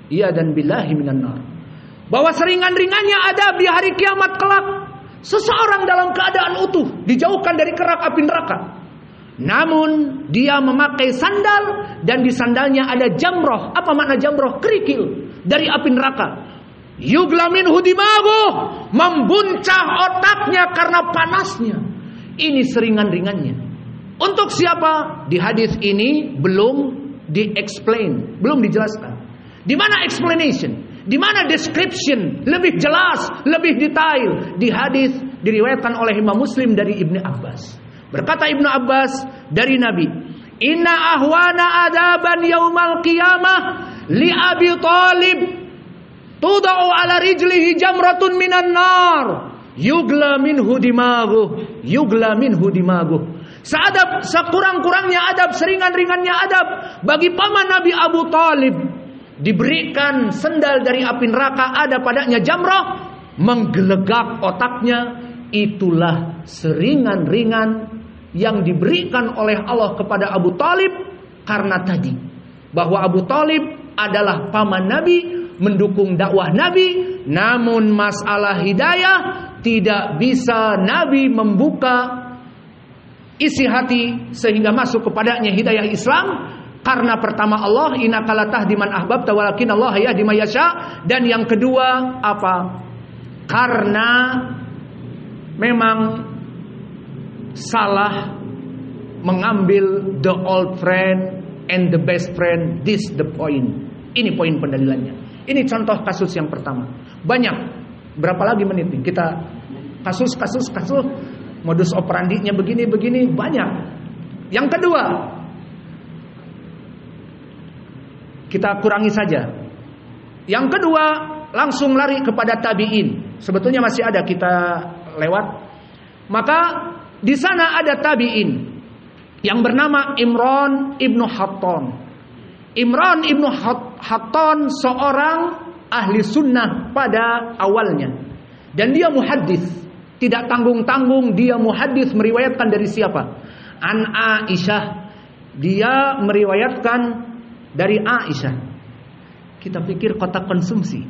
S1: Iya dan billahi minan nar. Bahwa seringan-ringannya adab di hari kiamat kelak, seseorang dalam keadaan utuh dijauhkan dari kerak api neraka. Namun dia memakai sandal dan di sandalnya ada jamroh. Apa makna jamroh? Kerikil dari api neraka. Yugla minhu dimaguh, membuncah otaknya karena panasnya. Ini seringan-ringannya. Untuk siapa? Di hadis ini belum di-explain, belum dijelaskan. Di mana explanation? Di mana description? Lebih jelas, lebih detail. Di hadis diriwayatkan oleh Imam Muslim dari Ibnu Abbas. Berkata Ibnu Abbas dari Nabi, inna ahwana adaban yaumal qiyamah li Abi Thalib tudau ala rijlihi jamratun minan nar yugla minhu dimaguh. Sekurang-kurangnya adab, seringan-ringannya adab bagi paman Nabi Abu Thalib, diberikan sendal dari api neraka, ada padanya jamrah, menggelegak otaknya. Itulah seringan-ringan yang diberikan oleh Allah kepada Abu Thalib, karena tadi bahwa Abu Thalib adalah paman Nabi, mendukung dakwah Nabi, namun masalah hidayah tidak bisa Nabi membuka isi hati sehingga masuk kepadanya hidayah Islam. Karena pertama Allah, innaka latahdi man ahbabta walakin Allah yahdi may yasha. Dan yang kedua apa? Karena memang salah mengambil the old friend and the best friend. This the point. Ini poin pendalilannya. Ini contoh kasus yang pertama. Banyak. Berapa lagi menit nih? Kita kasus modus operandinya begini banyak. Yang kedua, kita kurangi saja. Yang kedua, langsung lari kepada tabi'in. Sebetulnya masih ada, kita lewat. Maka di sana ada tabi'in yang bernama Imran ibnu Hatton. Imran ibnu Hatton seorang ahli sunnah pada awalnya, dan dia muhaddis. Tidak tanggung-tanggung dia muhaddis, meriwayatkan dari siapa? An Aisyah. Dia meriwayatkan dari Aisyah. Kita pikir kotak konsumsi,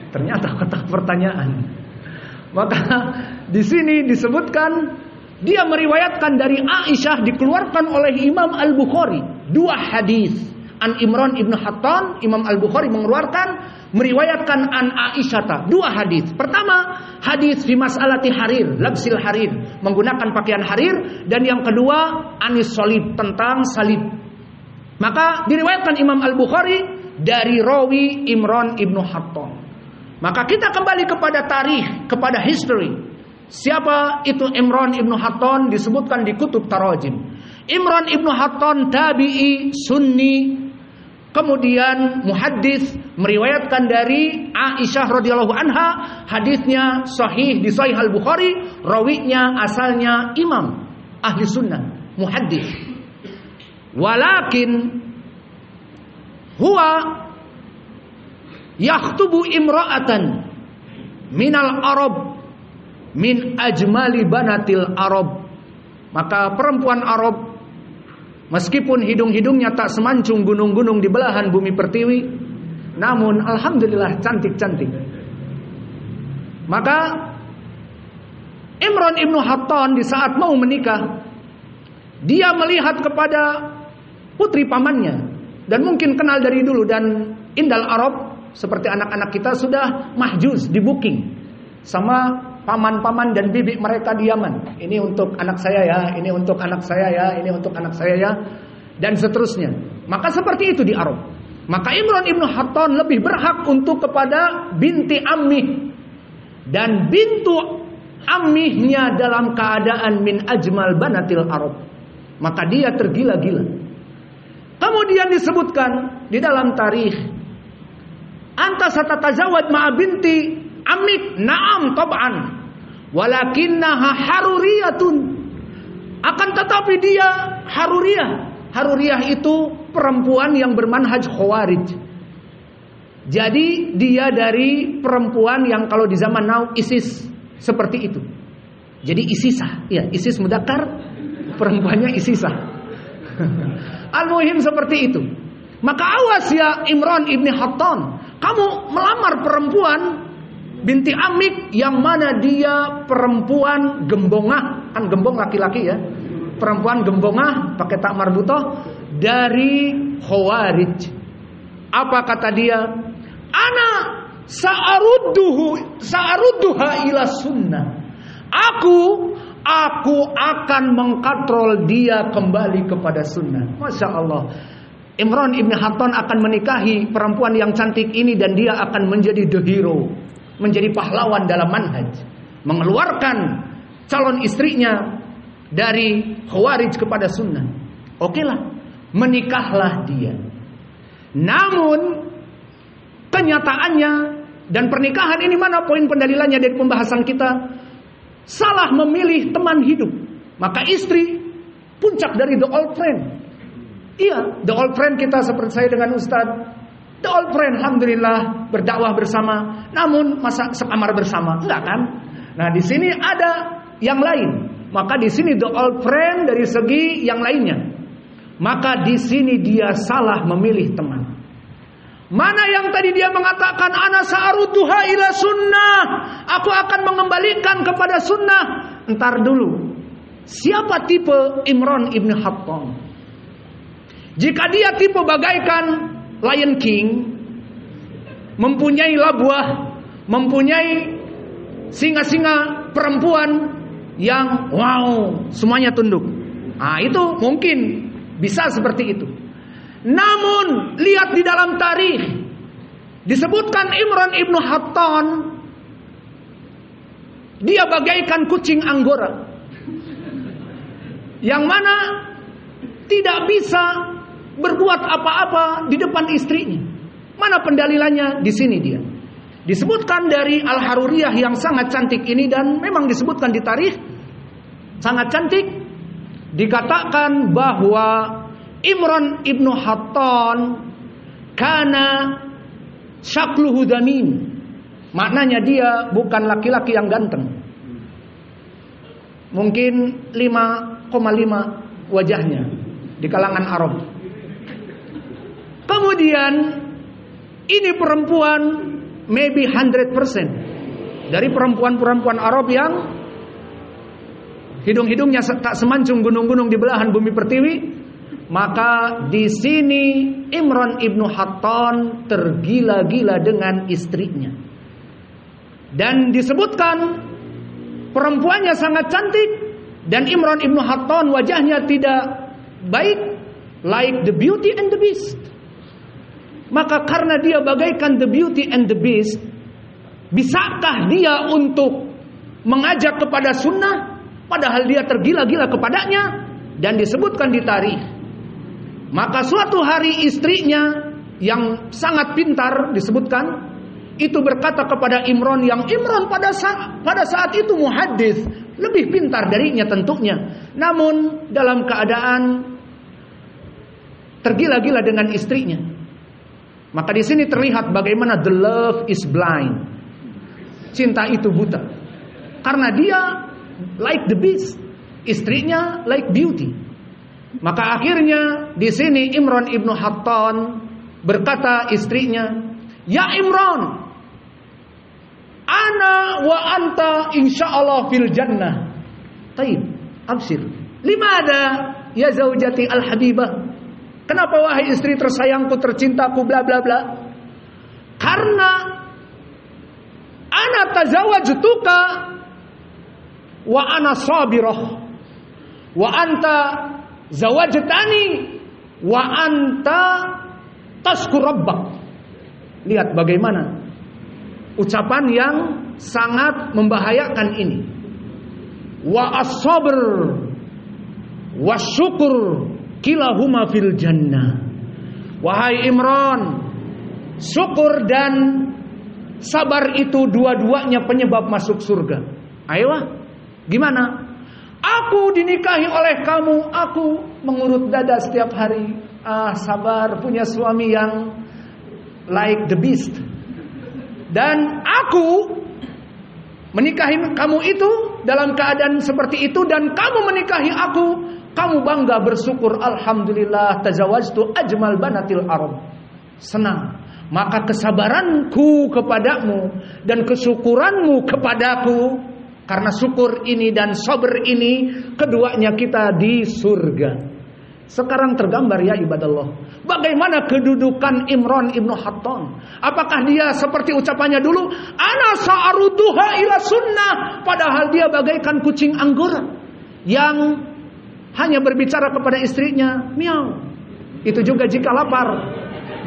S1: ternyata kotak pertanyaan. Maka di sini disebutkan dia meriwayatkan dari Aisyah, dikeluarkan oleh Imam Al-Bukhari 2 hadis. An Imran ibnu Hatton, Imam Al-Bukhari meriwayatkan an Aisyah 2 hadis. Pertama, hadis fi mas'alati harir, labsil harir, menggunakan pakaian harir, dan yang kedua anis salib, tentang salib. Maka diriwayatkan Imam Al-Bukhari dari rawi Imran ibnu Hatton. Maka kita kembali kepada tarikh, kepada history. Siapa itu Imran ibnu Hatton? Disebutkan di kutub tarajim. Imran ibnu Hatton tabi'i sunni, kemudian muhaddis, meriwayatkan dari Aisyah radhiyallahu anha. Hadisnya sahih di Sahih Al-Bukhari. Rawinya asalnya imam ahli sunnah, muhaddis. Walakin huwa yakhtubu imra'atan minal Arab min ajmali banatil Arab. Maka perempuan Arab, meskipun hidung-hidungnya tak semancung gunung-gunung di belahan bumi pertiwi, namun alhamdulillah cantik-cantik. Maka Imran ibnu Hatton di saat mau menikah, dia melihat kepada putri pamannya, dan mungkin kenal dari dulu, dan indal Arab seperti anak-anak kita sudah mahjuz, di booking sama paman-paman dan bibi mereka di Yaman. Ini untuk anak saya ya, ini untuk anak saya ya, ini untuk anak saya ya, dan seterusnya. Maka seperti itu di Arab. Maka Imran ibnu Hatton lebih berhak untuk kepada binti ammih, dan bintu ammihnya dalam keadaan min ajmal banatil Arab. Maka dia tergila-gila. Kemudian disebutkan di dalam tarikh, anta satatazawwaj ma'a binti ammik, na'am tab'an, walakinnaha haruriyatun. Akan tetapi dia haruriyah, Haruriyah itu perempuan yang bermanhaj Khawarij. Jadi dia dari perempuan yang kalau di zaman now ISIS seperti itu. Jadi ISISah, ya ISIS mudzakkar, perempuannya ISISah. Al-muhim seperti itu. Maka awas ya Imran ibn Hattan, kamu melamar perempuan binti Amik yang mana dia perempuan gembongah, kan gembong laki-laki ya. Perempuan gembongah pakai tak marbutah dari Khawarij. Apa kata dia? Ana sa'arudduha ila sunnah. Aku akan mengkatrol dia kembali kepada sunnah. Masya Allah. Imran ibn Hattan akan menikahi perempuan yang cantik ini dan dia akan menjadi the hero, menjadi pahlawan dalam manhaj, mengeluarkan calon istrinya dari Khawarij kepada sunnah. Okelah, menikahlah dia. Namun kenyataannya dan pernikahan ini mana poin pendalilannya dari pembahasan kita? Salah memilih teman hidup. Maka istri puncak dari the old friend. Iya, the old friend kita seperti saya dengan Ustaz. The old friend, alhamdulillah berdakwah bersama. Namun masa sekamar bersama? Enggak kan? Nah di sini ada yang lain. Maka di sini the old friend dari segi yang lainnya. Maka di sini dia salah memilih teman. Mana yang tadi dia mengatakan ana sa'arudduha ila sunnah, aku akan mengembalikan kepada sunnah. Entar dulu. Siapa tipe Imran ibn Hattan? Jika dia tipe bagaikan Lion King, mempunyai labuah, mempunyai singa-singa perempuan yang wow, semuanya tunduk. Nah, itu mungkin bisa seperti itu. Namun lihat di dalam tarikh disebutkan Imran ibn Hattan dia bagaikan kucing Anggora yang mana tidak bisa berbuat apa-apa di depan istrinya. Mana pendalilannya? Di sini dia disebutkan dari Al-Haruriyah yang sangat cantik ini, dan memang disebutkan di tarikh sangat cantik. Dikatakan bahwa Imran ibn Hattan kana syakluhu damim. Maknanya dia bukan laki-laki yang ganteng. Mungkin 5,5 wajahnya di kalangan Arab. Kemudian ini perempuan maybe 100% dari perempuan-perempuan Arab yang hidung-hidungnya tak semancung gunung-gunung di belahan bumi pertiwi. Maka di sini Imran ibn Hattan tergila-gila dengan istrinya. Dan disebutkan perempuannya sangat cantik dan Imran ibn Hattan wajahnya tidak baik, like the beauty and the beast. Maka karena dia bagaikan the beauty and the beast, bisakah dia untuk mengajak kepada sunnah padahal dia tergila-gila kepadanya? Dan disebutkan di tarikh, maka suatu hari istrinya yang sangat pintar disebutkan itu berkata kepada Imran, yang Imran pada saat itu muhaddits, lebih pintar darinya tentunya, namun dalam keadaan tergila-gila dengan istrinya. Maka di sini terlihat bagaimana the love is blind. Cinta itu buta. Karena dia like the beast, istrinya like beauty. Maka akhirnya di sini Imran ibn Hattan berkata istrinya, "Ya Imran, ana wa anta insyaallah fil jannah." Taib, absir. Limada ya zaujati al-habibah? Kenapa wahai istri tersayangku, tercintaku, bla bla bla? Karena ana tazawwajtuka wa ana sabirah wa anta zawajtani wa anta tashkur rabbak. Lihat bagaimana ucapan yang sangat membahayakan ini. Wa as-sabr wa syukur kilahuma fil jannah. Wahai Imran, syukur dan sabar itu dua-duanya penyebab masuk surga. Ayo, gimana? Aku dinikahi oleh kamu, aku mengurut dada setiap hari. Sabar, punya suami yang like the beast. Dan aku menikahi kamu itu dalam keadaan seperti itu, dan kamu menikahi aku, kamu bangga bersyukur, alhamdulillah tazawwajtu ajmal banatil Arab. Senang. Maka kesabaranku kepadamu dan kesyukuranmu kepadaku, karena syukur ini dan sabar ini, keduanya kita di surga. Sekarang tergambar ya ibadallah, bagaimana kedudukan Imran ibn Hatton. Apakah dia seperti ucapannya dulu, ana sa'aruduha ila sunnah, padahal dia bagaikan kucing anggora yang hanya berbicara kepada istrinya, miau. Itu juga jika lapar.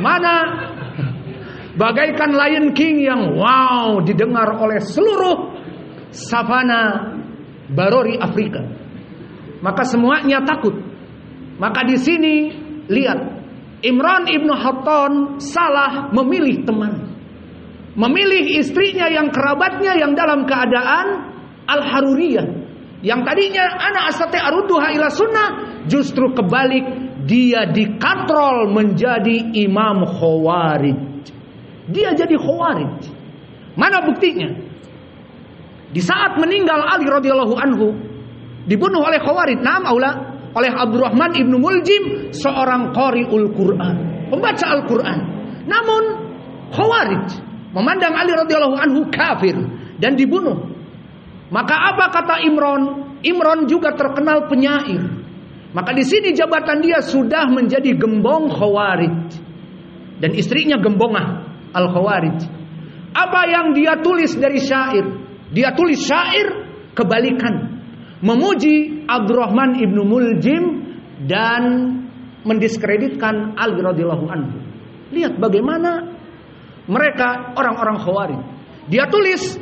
S1: Mana bagaikan Lion King yang wow didengar oleh seluruh savana Barori Afrika. Maka semuanya takut. Maka di sini lihat, Imran ibn Hatton salah memilih teman, memilih istrinya yang kerabatnya yang dalam keadaan al-haruriyah, yang tadinya ana astate aruduha ila sunnah, justru kebalik, dia dikatrol menjadi imam khawarij. Dia jadi khawarij. Mana buktinya? Di saat meninggal Ali radhiyallahu anhu, dibunuh oleh khawarij. Oleh Abdurrahman ibnu Muljim, seorang qari'ul Quran, pembaca Al-Quran. Namun khawarij memandang Ali radhiyallahu anhu kafir dan dibunuh. Maka apa kata Imran? Imran juga terkenal penyair. Maka di sini jabatan dia sudah menjadi gembong khawarij dan istrinya gembongah al-khawarij. Apa yang dia tulis dari syair? Dia tulis syair kebalikan, memuji Abdurrahman ibnu Muljim dan mendiskreditkan Ali radhiyallahu anhu. Lihat bagaimana mereka orang-orang khawarij. Dia tulis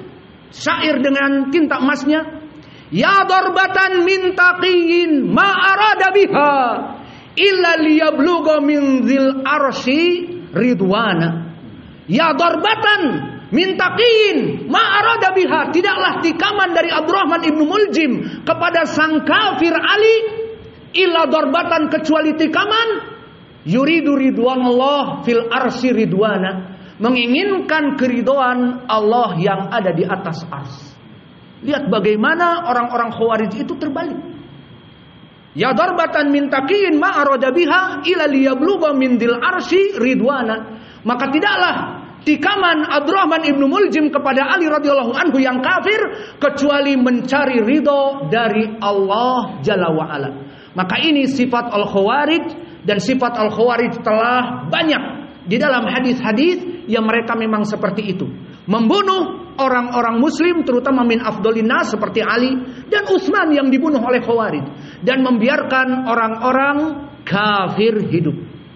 S1: syair dengan tinta emasnya, ya darbatan min taqiyin ma arada biha illa liyablugha min dzil arsy ridwana. Ya darbatan min taqiyin ma arada biha, tidaklah tikaman dari Abdurrahman ibnu Muljim kepada sang kafir Ali illa darbatan, kecuali tikaman yuridu ridwanallah fil arsy ridwana, menginginkan keridhaan Allah yang ada di atas ars. Lihat bagaimana orang-orang khawarij itu terbalik. Ya darbatan min taqiyin ma arada biha ila liyablugha min dil arsy ridwana. Maka tidaklah tikaman Abdurrahman ibnu Muljim kepada Ali radhiyallahu anhu yang kafir kecuali mencari ridho dari Allah Jalla wa ala. Maka ini sifat al-khawarij, dan sifat al-khawarij telah banyak di dalam hadis-hadis yang mereka memang seperti itu. Membunuh orang-orang muslim terutama min afdolin nas seperti Ali dan Utsman yang dibunuh oleh khawarij, dan membiarkan orang-orang kafir hidup.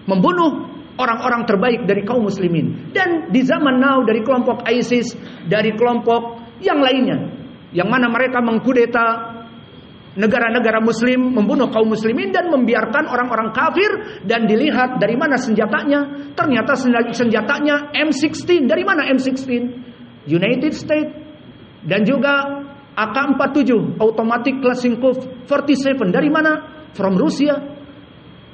S1: Membunuh orang-orang terbaik dari kaum muslimin, dan di zaman now dari kelompok ISIS, dari kelompok yang lainnya, yang mana mereka mengkudeta negara-negara muslim, membunuh kaum muslimin dan membiarkan orang-orang kafir. Dan dilihat dari mana senjatanya, ternyata senjatanya M16. Dari mana M16? United States. Dan juga AK-47 Automatic Kalashnikov 47. Dari mana? From Rusia.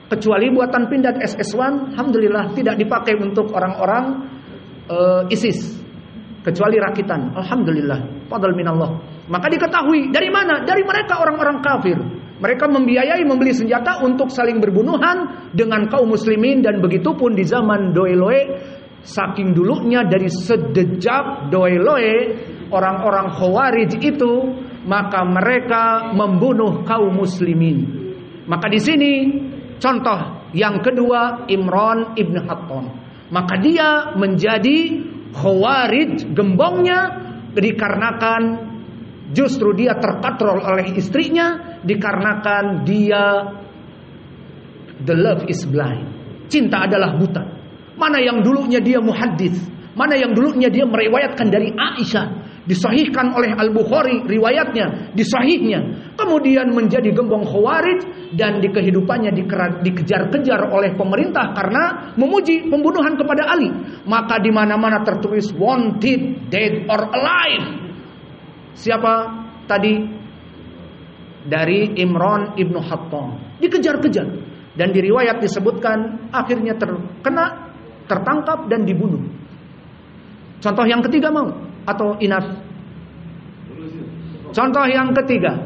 S1: Kecuali buatan Pindad SS1, alhamdulillah tidak dipakai untuk orang-orang ISIS, kecuali rakitan. Alhamdulillah, fadl minallah. Maka diketahui dari mana? Dari mereka orang-orang kafir. Mereka membiayai membeli senjata untuk saling berbunuhan dengan kaum muslimin. Dan begitu pun di zaman Doeloe, saking dulunya dari sedejak Doeloe orang-orang khawarij itu, maka mereka membunuh kaum muslimin. Maka di sini contoh yang kedua, Imran ibn Hatton. Maka dia menjadi khawarij gembongnya dikarenakan justru dia terkatrol oleh istrinya, dikarenakan dia the love is blind. Cinta adalah buta. Mana yang dulunya dia muhaddits, mana yang dulunya dia meriwayatkan dari Aisyah, disahihkan oleh Al-Bukhari riwayatnya di sahihnya, kemudian menjadi gembong khawarij dan di kehidupannya dikejar-kejar oleh pemerintah karena memuji pembunuhan kepada Ali. Maka di mana-mana tertulis wanted, dead or alive. Siapa tadi dari Imran ibnu Hattam. Dikejar-kejar. Dan di riwayat disebutkan akhirnya tertangkap dan dibunuh. Contoh yang ketiga mau? Atau enough? Contoh yang ketiga.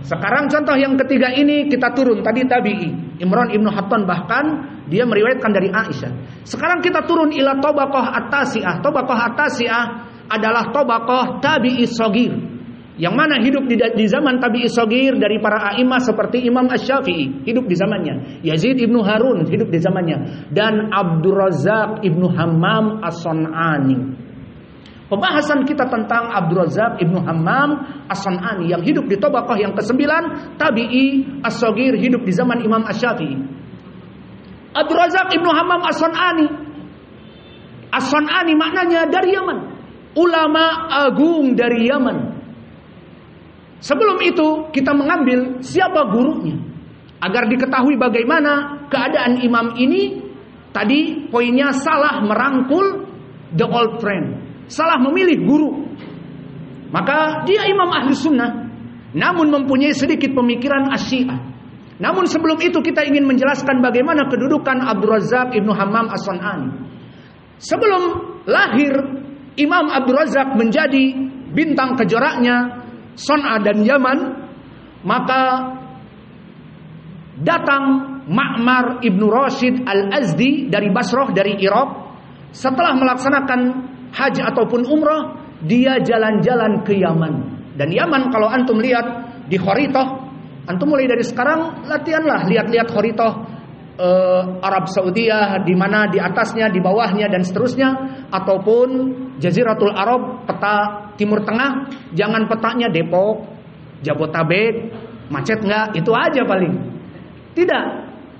S1: Sekarang contoh yang ketiga ini kita turun. Tadi tabi'i Imran ibnu Hattam, bahkan dia meriwayatkan dari Aisyah. Sekarang kita turun ila tabaqah at-tasi'ah. Tabaqah at-tasi'ah adalah tabaqah tabi'i shagir, yang mana hidup di zaman tabi'i shagir dari para a'imah seperti Imam Asy-Syafi'i, hidup di zamannya. Yazid ibnu Harun hidup di zamannya, dan Abdurrazzaq ibnu Hammam As-San'ani. Pembahasan kita tentang Abdurrazzaq ibnu Hammam As-San'ani yang hidup di tabaqah yang ke-9 tabi'i as-shagir, hidup di zaman Imam Asy-Syafi'i. Abdurrazzaq ibnu Hammam As-San'ani. As-San'ani maknanya dari Yaman, ulama agung dari Yaman. Sebelum itu kita mengambil siapa gurunya, agar diketahui bagaimana keadaan imam ini. Tadi poinnya salah merangkul the old friend, salah memilih guru. Maka dia imam ahli sunnah, namun mempunyai sedikit pemikiran Asy-Syiah. Namun sebelum itu kita ingin menjelaskan bagaimana kedudukan Abdurrazzaq ibnu Hammam As-San'ani. Sebelum lahir Imam Abdurrazzaq menjadi bintang kejoraknya Son'a dan Yaman, maka datang Ma'mar ibnu Rashid al-Azdi dari Basrah, dari Irak. Setelah melaksanakan haji ataupun umrah, dia jalan-jalan ke Yaman. Dan Yaman kalau antum lihat di kharitah, antum mulai dari sekarang latihanlah, lihat-lihat kharitah Arab Saudiyah, di mana di atasnya, di bawahnya dan seterusnya, ataupun Jaziratul Arab, peta Timur Tengah. Jangan petanya Depok, Jabotabek, macet enggak, itu aja paling. Tidak.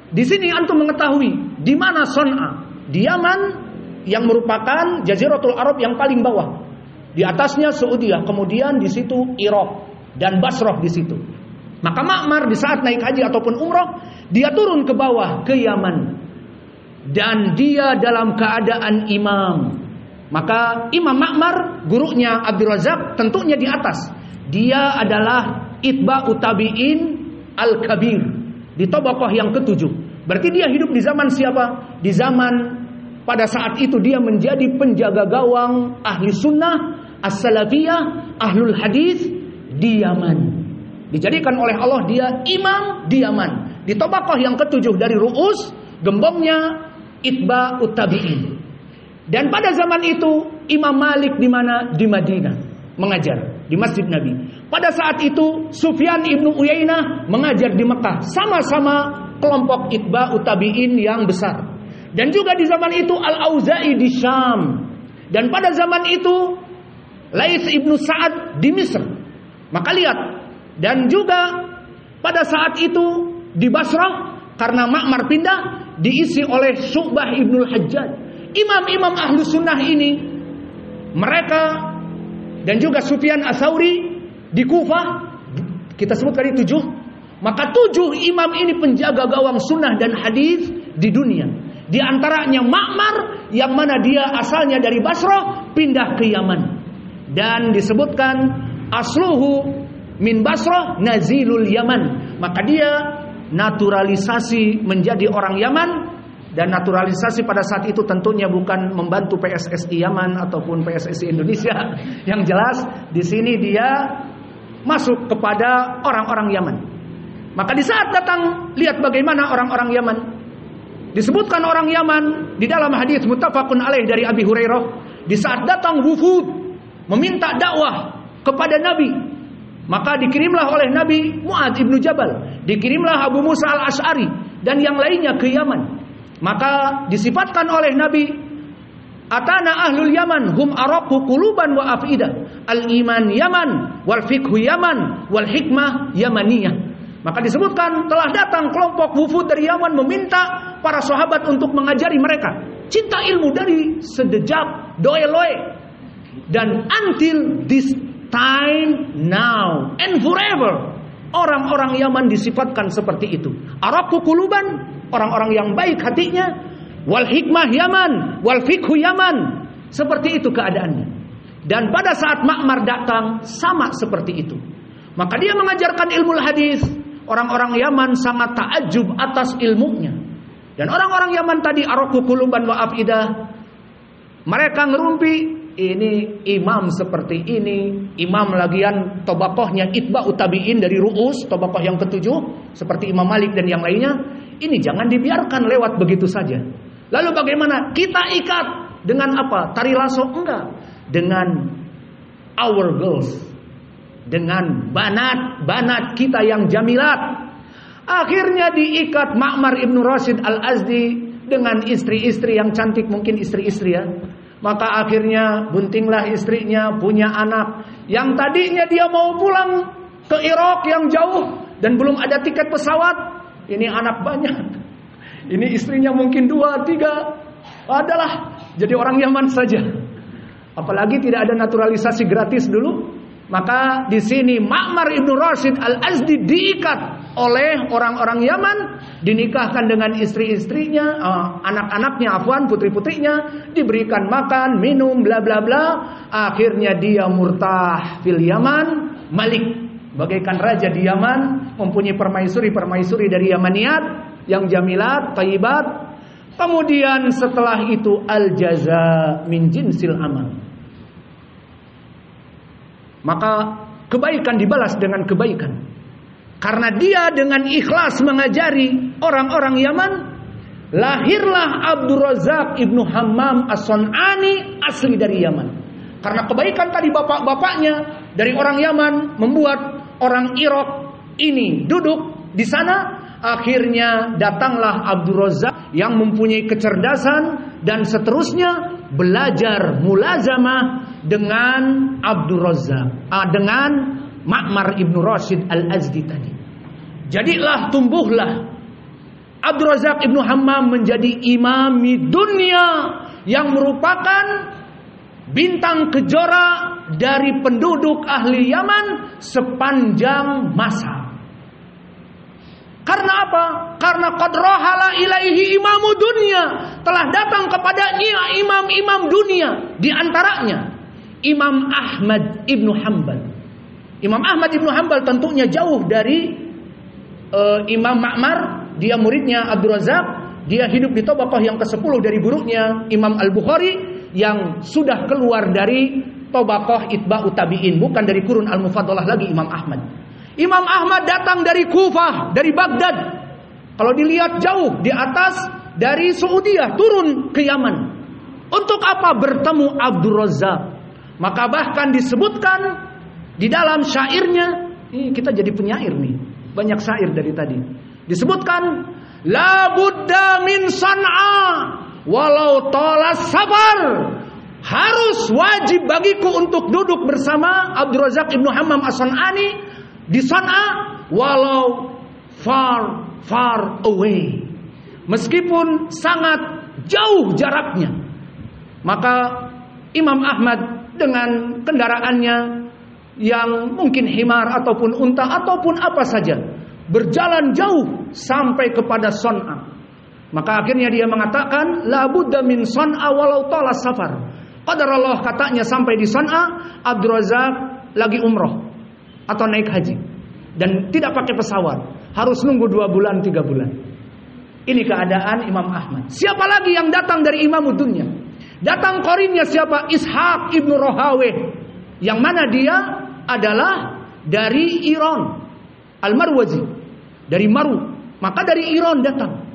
S1: Di sini antum mengetahui di mana Son'a, di Yaman, yang merupakan Jaziratul Arab yang paling bawah. Di atasnya Saudiyah, kemudian di situ Irak dan Basrah di situ. Maka Ma'mar di saat naik haji ataupun umrah, dia turun ke bawah ke Yaman, dan dia dalam keadaan imam. Maka Imam Ma'mar, gurunya Abdurrazzaq, tentunya di atas. Dia adalah itba'ut tabi'in al-kabir, di tabaqah yang ke-7. Berarti dia hidup di zaman siapa? Di zaman pada saat itu dia menjadi penjaga gawang ahli sunnah, as-salafiyah, ahlul hadis di Yaman. Dijadikan oleh Allah dia imam di Yaman, di tabaqah yang ke-7 dari ru'us, gembongnya itba'ut tabi'in. Dan pada zaman itu Imam Malik di mana? Di Madinah, mengajar di Masjid Nabi. Pada saat itu Sufyan ibnu Uyainah mengajar di Mekah, sama-sama kelompok itba'ut tabi'in yang besar. Dan juga di zaman itu Al-Auza'i di Syam. Dan pada zaman itu Laits ibnu Sa'ad di Mesir. Maka lihat. Dan juga pada saat itu di Basrah, karena Ma'mar pindah, diisi oleh Syu'bah ibnul Hajjaj. Imam-imam ahlu sunnah ini, mereka dan juga Sufyan Ats-Tsauri di Kufah, kita sebut tadi 7. Maka 7 imam ini penjaga gawang sunnah dan hadis di dunia. Di antaranya Ma'mar, yang mana dia asalnya dari Basrah, pindah ke Yaman. Dan disebutkan asluhu min Basrah nazilul Yaman. Maka dia naturalisasi menjadi orang Yaman. Dan naturalisasi pada saat itu tentunya bukan membantu PSSI Yaman ataupun PSSI Indonesia. Yang jelas di sini dia masuk kepada orang-orang Yaman. Maka di saat datang, lihat bagaimana orang-orang Yaman. Disebutkan orang Yaman di dalam hadis muttafaqun alaih dari Abi Hurairah, di saat datang wufud meminta dakwah kepada Nabi, maka dikirimlah oleh Nabi Mu'adz ibnu Jabal, dikirimlah Abu Musa al-Asy'ari dan yang lainnya ke Yaman. Maka disifatkan oleh Nabi, atana ahlul Yaman hum araqu quluban wa afidah, al-iman Yaman wal fiqhu Yaman wal hikmah Yamaniyah. Maka disebutkan telah datang kelompok wufud dari Yaman meminta para sahabat untuk mengajari mereka cinta ilmu dari sedejap doeloe, dan until this time now and forever orang-orang Yaman disifatkan seperti itu. Araqu quluban, orang-orang yang baik hatinya, wal hikmah Yaman, wal fiqhu Yaman. Seperti itu keadaannya. Dan pada saat Ma'mar datang sama seperti itu. Maka dia mengajarkan ilmu hadis. Orang-orang Yaman sangat takjub atas ilmunya. Dan orang-orang Yaman tadi araku quluban wa afidah. Mereka ngerumpi, ini imam seperti ini, imam lagian tobakohnya itba'ut tabi'in dari ru'us, tobakoh yang ketujuh, seperti Imam Malik dan yang lainnya. Ini jangan dibiarkan lewat begitu saja. Lalu bagaimana? Kita ikat dengan apa? Tari lasso? Enggak. Dengan our girls. Dengan banat kita yang jamilat. Akhirnya diikat Ma'mar Ibn Rashid Al-Azdi dengan istri-istri yang cantik, mungkin istri-istri ya. Maka akhirnya buntinglah istrinya, punya anak. Yang tadinya dia mau pulang ke Irak yang jauh dan belum ada tiket pesawat. Ini anak banyak. Ini istrinya mungkin 2, 3. Adalah jadi orang Yaman saja. Apalagi tidak ada naturalisasi gratis dulu. Maka di sini Ma'mar Ibn Rashid Al-Azdi diikat oleh orang-orang Yaman, dinikahkan dengan istri-istrinya, anak-anaknya, putri-putrinya, diberikan makan, minum, bla bla bla. Akhirnya dia murtah fil Yaman, Malik, bagaikan raja di Yaman, mempunyai permaisuri dari Yamaniyat yang jamilat, thayyibat. Kemudian setelah itu al-jaza min jinsil amal. Maka kebaikan dibalas dengan kebaikan. Karena dia dengan ikhlas mengajari orang-orang Yaman, lahirlah Abdul Razak Ibnu Hammam As-San'ani, asli dari Yaman. Karena kebaikan tadi bapak-bapaknya dari orang Yaman membuat orang Irak ini duduk di sana. Akhirnya datanglah Abdul Razak yang mempunyai kecerdasan dan seterusnya, belajar mulazamah dengan Abdul Razak, dengan Ma'mar Ibn Rashid Al-Azdi tadi. Jadilah, tumbuhlah Abdul Razak Ibn Hammam menjadi imami dunia yang merupakan bintang kejora dari penduduk ahli Yaman sepanjang masa. Karena apa? Karena qad rahala ilaihi imamu dunia, telah datang kepadanya imam-imam dunia, di antaranya Imam Ahmad Ibnu Hanbal. Imam Ahmad Ibnu Hanbal tentunya jauh dari Imam Ma'mar. Dia muridnya Abdul Razak. Dia hidup di tabaqah yang ke-10 dari gurunya Imam Al-Bukhari, yang sudah keluar dari tabaqah itba'ut tabi'in, bukan dari kurun al-mufaddalah lagi Imam Ahmad. Imam Ahmad datang dari Kufah, dari Baghdad. Kalau dilihat jauh di atas dari Saudiah, turun ke Yaman. Untuk apa? Bertemu Abdul Razak. Maka bahkan disebutkan di dalam syairnya, ini kita jadi penyair nih, banyak syair dari tadi. Disebutkan, la budda min San'a walau tolas sabar. Harus wajib bagiku untuk duduk bersama Abdul Razak Ibnu Hammam As-San'ani di San'a, walau far away, meskipun sangat jauh jaraknya. Maka Imam Ahmad dengan kendaraannya yang mungkin himar ataupun unta ataupun apa saja, berjalan jauh sampai kepada San'a. Maka akhirnya dia mengatakan, la budda min San'a walau tala safar. Qadarullah, katanya sampai di San'a, Abdul Razak lagi umroh atau naik haji, dan tidak pakai pesawat, harus nunggu 2 bulan 3 bulan. Ini keadaan Imam Ahmad. Siapa lagi yang datang dari Imam Dunya? Datang korinnya siapa? Ishaq Ibnu Rahaweh, yang mana dia adalah dari Iran, Al-Marwazi, dari Maru. Maka dari Iran datang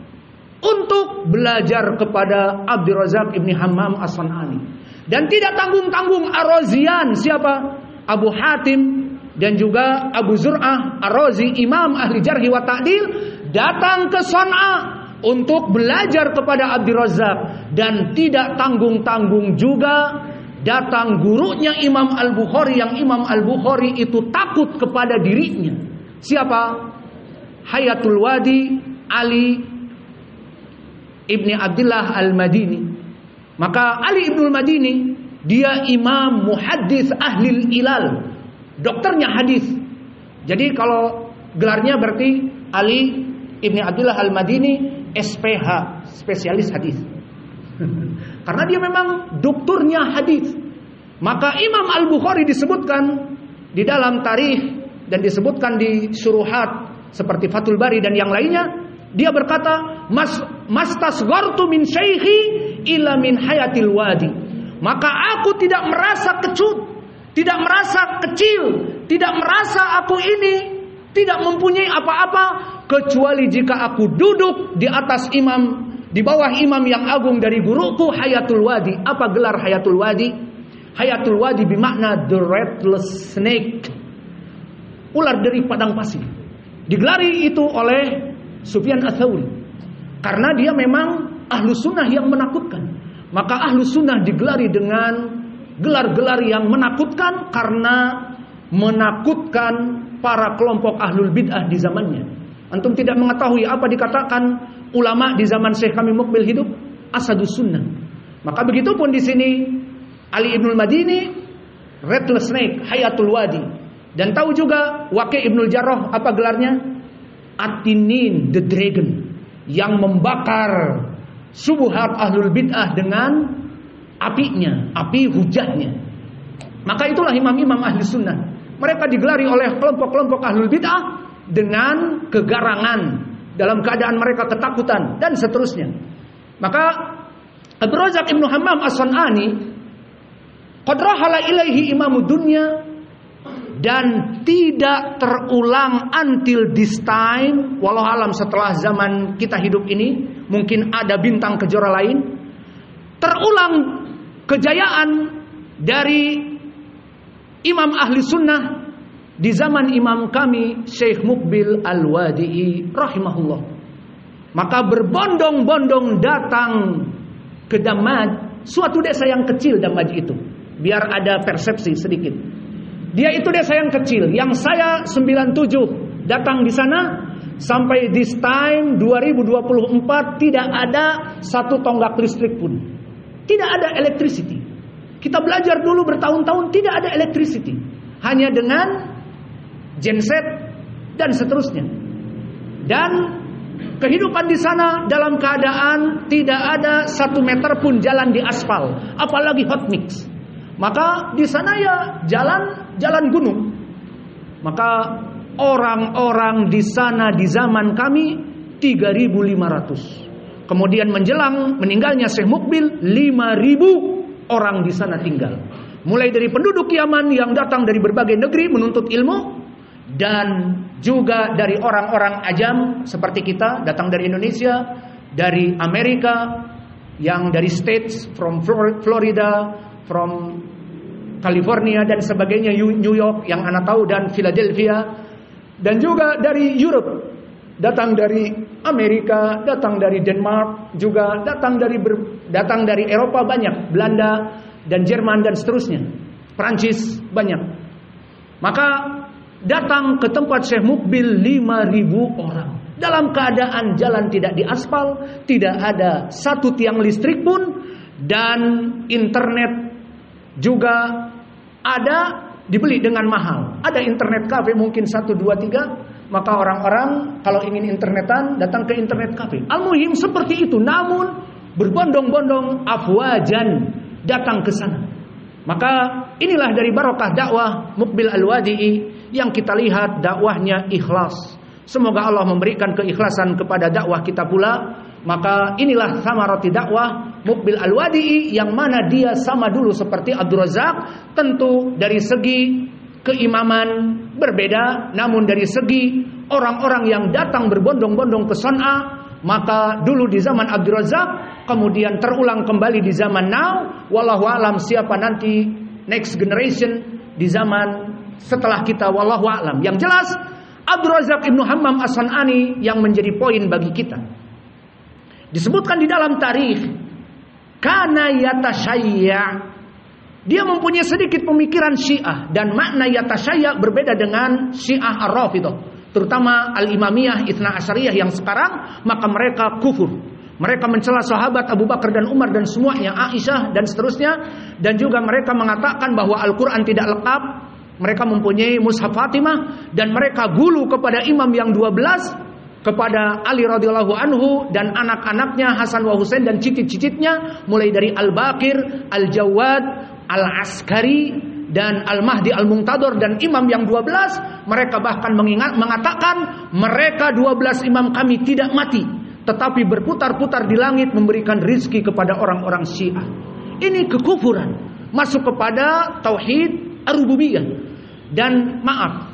S1: untuk belajar kepada Abdul Razak Ibnu Hammam As-San'ani. Dan tidak tanggung-tanggung Ar-Razian, siapa? Abu Hatim dan juga Abu Zur'ah Ar-Razi, imam ahli jarhi wa ta'dil, datang ke San'a untuk belajar kepada Abdul Razak. Dan tidak tanggung-tanggung juga datang gurunya Imam Al-Bukhari, yang Imam Al-Bukhari itu takut kepada dirinya. Siapa? Hayatul Wadi Ali Ibni Abdullah Al-Madini. Maka Ali Ibnul Madini, dia imam muhaddis ahli ilal, dokternya hadis. Jadi kalau gelarnya berarti Ali Ibni Abdullah Al-Madini SPH, spesialis hadis. Karena dia memang dokternya hadis. Maka Imam Al-Bukhari disebutkan di dalam tarikh dan disebutkan di syuruhat seperti Fathul Bari dan yang lainnya, dia berkata, mastasghartu min syaikhi ila min hayatil wadi. Maka aku tidak merasa kecut, tidak merasa kecil, tidak merasa aku ini tidak mempunyai apa-apa, kecuali jika aku duduk di atas imam, di bawah imam yang agung dari guruku Hayatul Wadi. Apa gelar Hayatul Wadi? Hayatul Wadi bermakna the restless snake, ular dari padang pasir. Digelari itu oleh Sufyan Ats-Tsauri karena dia memang ahlu sunnah yang menakutkan. Maka ahlu sunnah digelari dengan gelar-gelar yang menakutkan karena menakutkan para kelompok ahlul bid'ah di zamannya. Antum tidak mengetahui apa dikatakan ulama di zaman Syekh kami Mukbil hidup? Asadus sunnah. Maka begitu pun di sini Ali Ibnul Madini, Restless Snake, Hayatul Wadi. Dan tahu juga Waqi' Ibnul Jarrah apa gelarnya? At-Tinin, the Dragon, yang membakar subuhat ahlul bid'ah dengan apinya, api hujahnya. Maka itulah imam-imam ahli sunnah. Mereka digelari oleh kelompok-kelompok ahlul bid'ah dengan kegarangan, dalam keadaan mereka ketakutan dan seterusnya. Maka Abdul Razak Ibnu Hammam As-San'ani qad rahala ilaihi imamud dunya, dan tidak terulang until this time. Walau alam setelah zaman kita hidup ini mungkin ada bintang kejora lain, terulang kejayaan dari imam ahli sunnah di zaman imam kami Syekh Mukbil Al-Wadi'i rahimahullah. Maka berbondong-bondong datang ke Damaj, suatu desa yang kecil Damaj itu, biar ada persepsi sedikit. Dia itu desa yang kecil, yang saya 97 datang di sana, sampai this time 2024 tidak ada satu tonggak listrik pun. Tidak ada electricity. Kita belajar dulu bertahun-tahun tidak ada electricity. Hanya dengan genset dan seterusnya. Dan kehidupan di sana dalam keadaan tidak ada 1 meter pun jalan di aspal, apalagi hot mix. Maka di sana ya jalan gunung. Maka orang-orang di sana di zaman kami 3.500. Kemudian menjelang meninggalnya Syekh Mukbil, 5.000 orang di sana tinggal. Mulai dari penduduk Yaman yang datang dari berbagai negeri menuntut ilmu, dan juga dari orang-orang ajam seperti kita datang dari Indonesia, dari Amerika, yang dari states, from Florida, from California dan sebagainya, New York yang Anda tahu, dan Philadelphia, dan juga dari Europe, datang dari Amerika, datang dari Denmark, juga datang dari Eropa banyak, Belanda dan Jerman dan seterusnya, Prancis banyak. Maka datang ke tempat Syekh Mukbil 5.000 orang dalam keadaan jalan tidak diaspal, tidak ada satu tiang listrik pun, dan internet juga ada dibeli dengan mahal. Ada internet cafe mungkin 1, 2, 3. Maka orang-orang kalau ingin internetan datang ke internet cafe. Al-muhim seperti itu. Namun berbondong-bondong afwajan datang ke sana. Maka inilah dari barokah dakwah Mukbil Al-Wadi'i yang kita lihat dakwahnya ikhlas. Semoga Allah memberikan keikhlasan kepada dakwah kita pula. Maka inilah samarati dakwah Mukbil Al-Wadi'i, yang mana dia sama dulu seperti Abdul Razak. Tentu dari segi keimaman berbeda, namun dari segi orang-orang yang datang berbondong-bondong ke Son'a, maka dulu di zaman Abdul Razak, kemudian terulang kembali di zaman now. Wallahu alam siapa nanti next generation di zaman setelah kita, wallahu alam. Yang jelas Abdul Razak Ibnu Hammam As-San'ani yang menjadi poin bagi kita. Disebutkan di dalam tarikh, kana yatashayya, dia mempunyai sedikit pemikiran Syiah, dan makna yatashayya berbeda dengan Syiah Ar-Rafidhah, terutama Al-Imamiyah Itsna Asyariyah yang sekarang. Maka mereka kufur, mereka mencela sahabat Abu Bakar dan Umar dan semuanya, Aisyah dan seterusnya, dan juga mereka mengatakan bahwa Al-Quran tidak lengkap. Mereka mempunyai mushaf Fatimah, dan mereka gulu kepada imam yang 12, kepada Ali radhiyallahu anhu dan anak-anaknya Hasan wa Husain dan cicit-cicitnya, mulai dari Al-Baqir, Al-Jawad, Al-Askari dan Al-Mahdi Al-Muntadhar dan imam yang 12, mereka bahkan mengatakan mereka 12 imam kami tidak mati, tetapi berputar-putar di langit memberikan rizki kepada orang-orang Syiah. Ini kekufuran, masuk kepada tauhid ar-rububiyah. Dan maaf,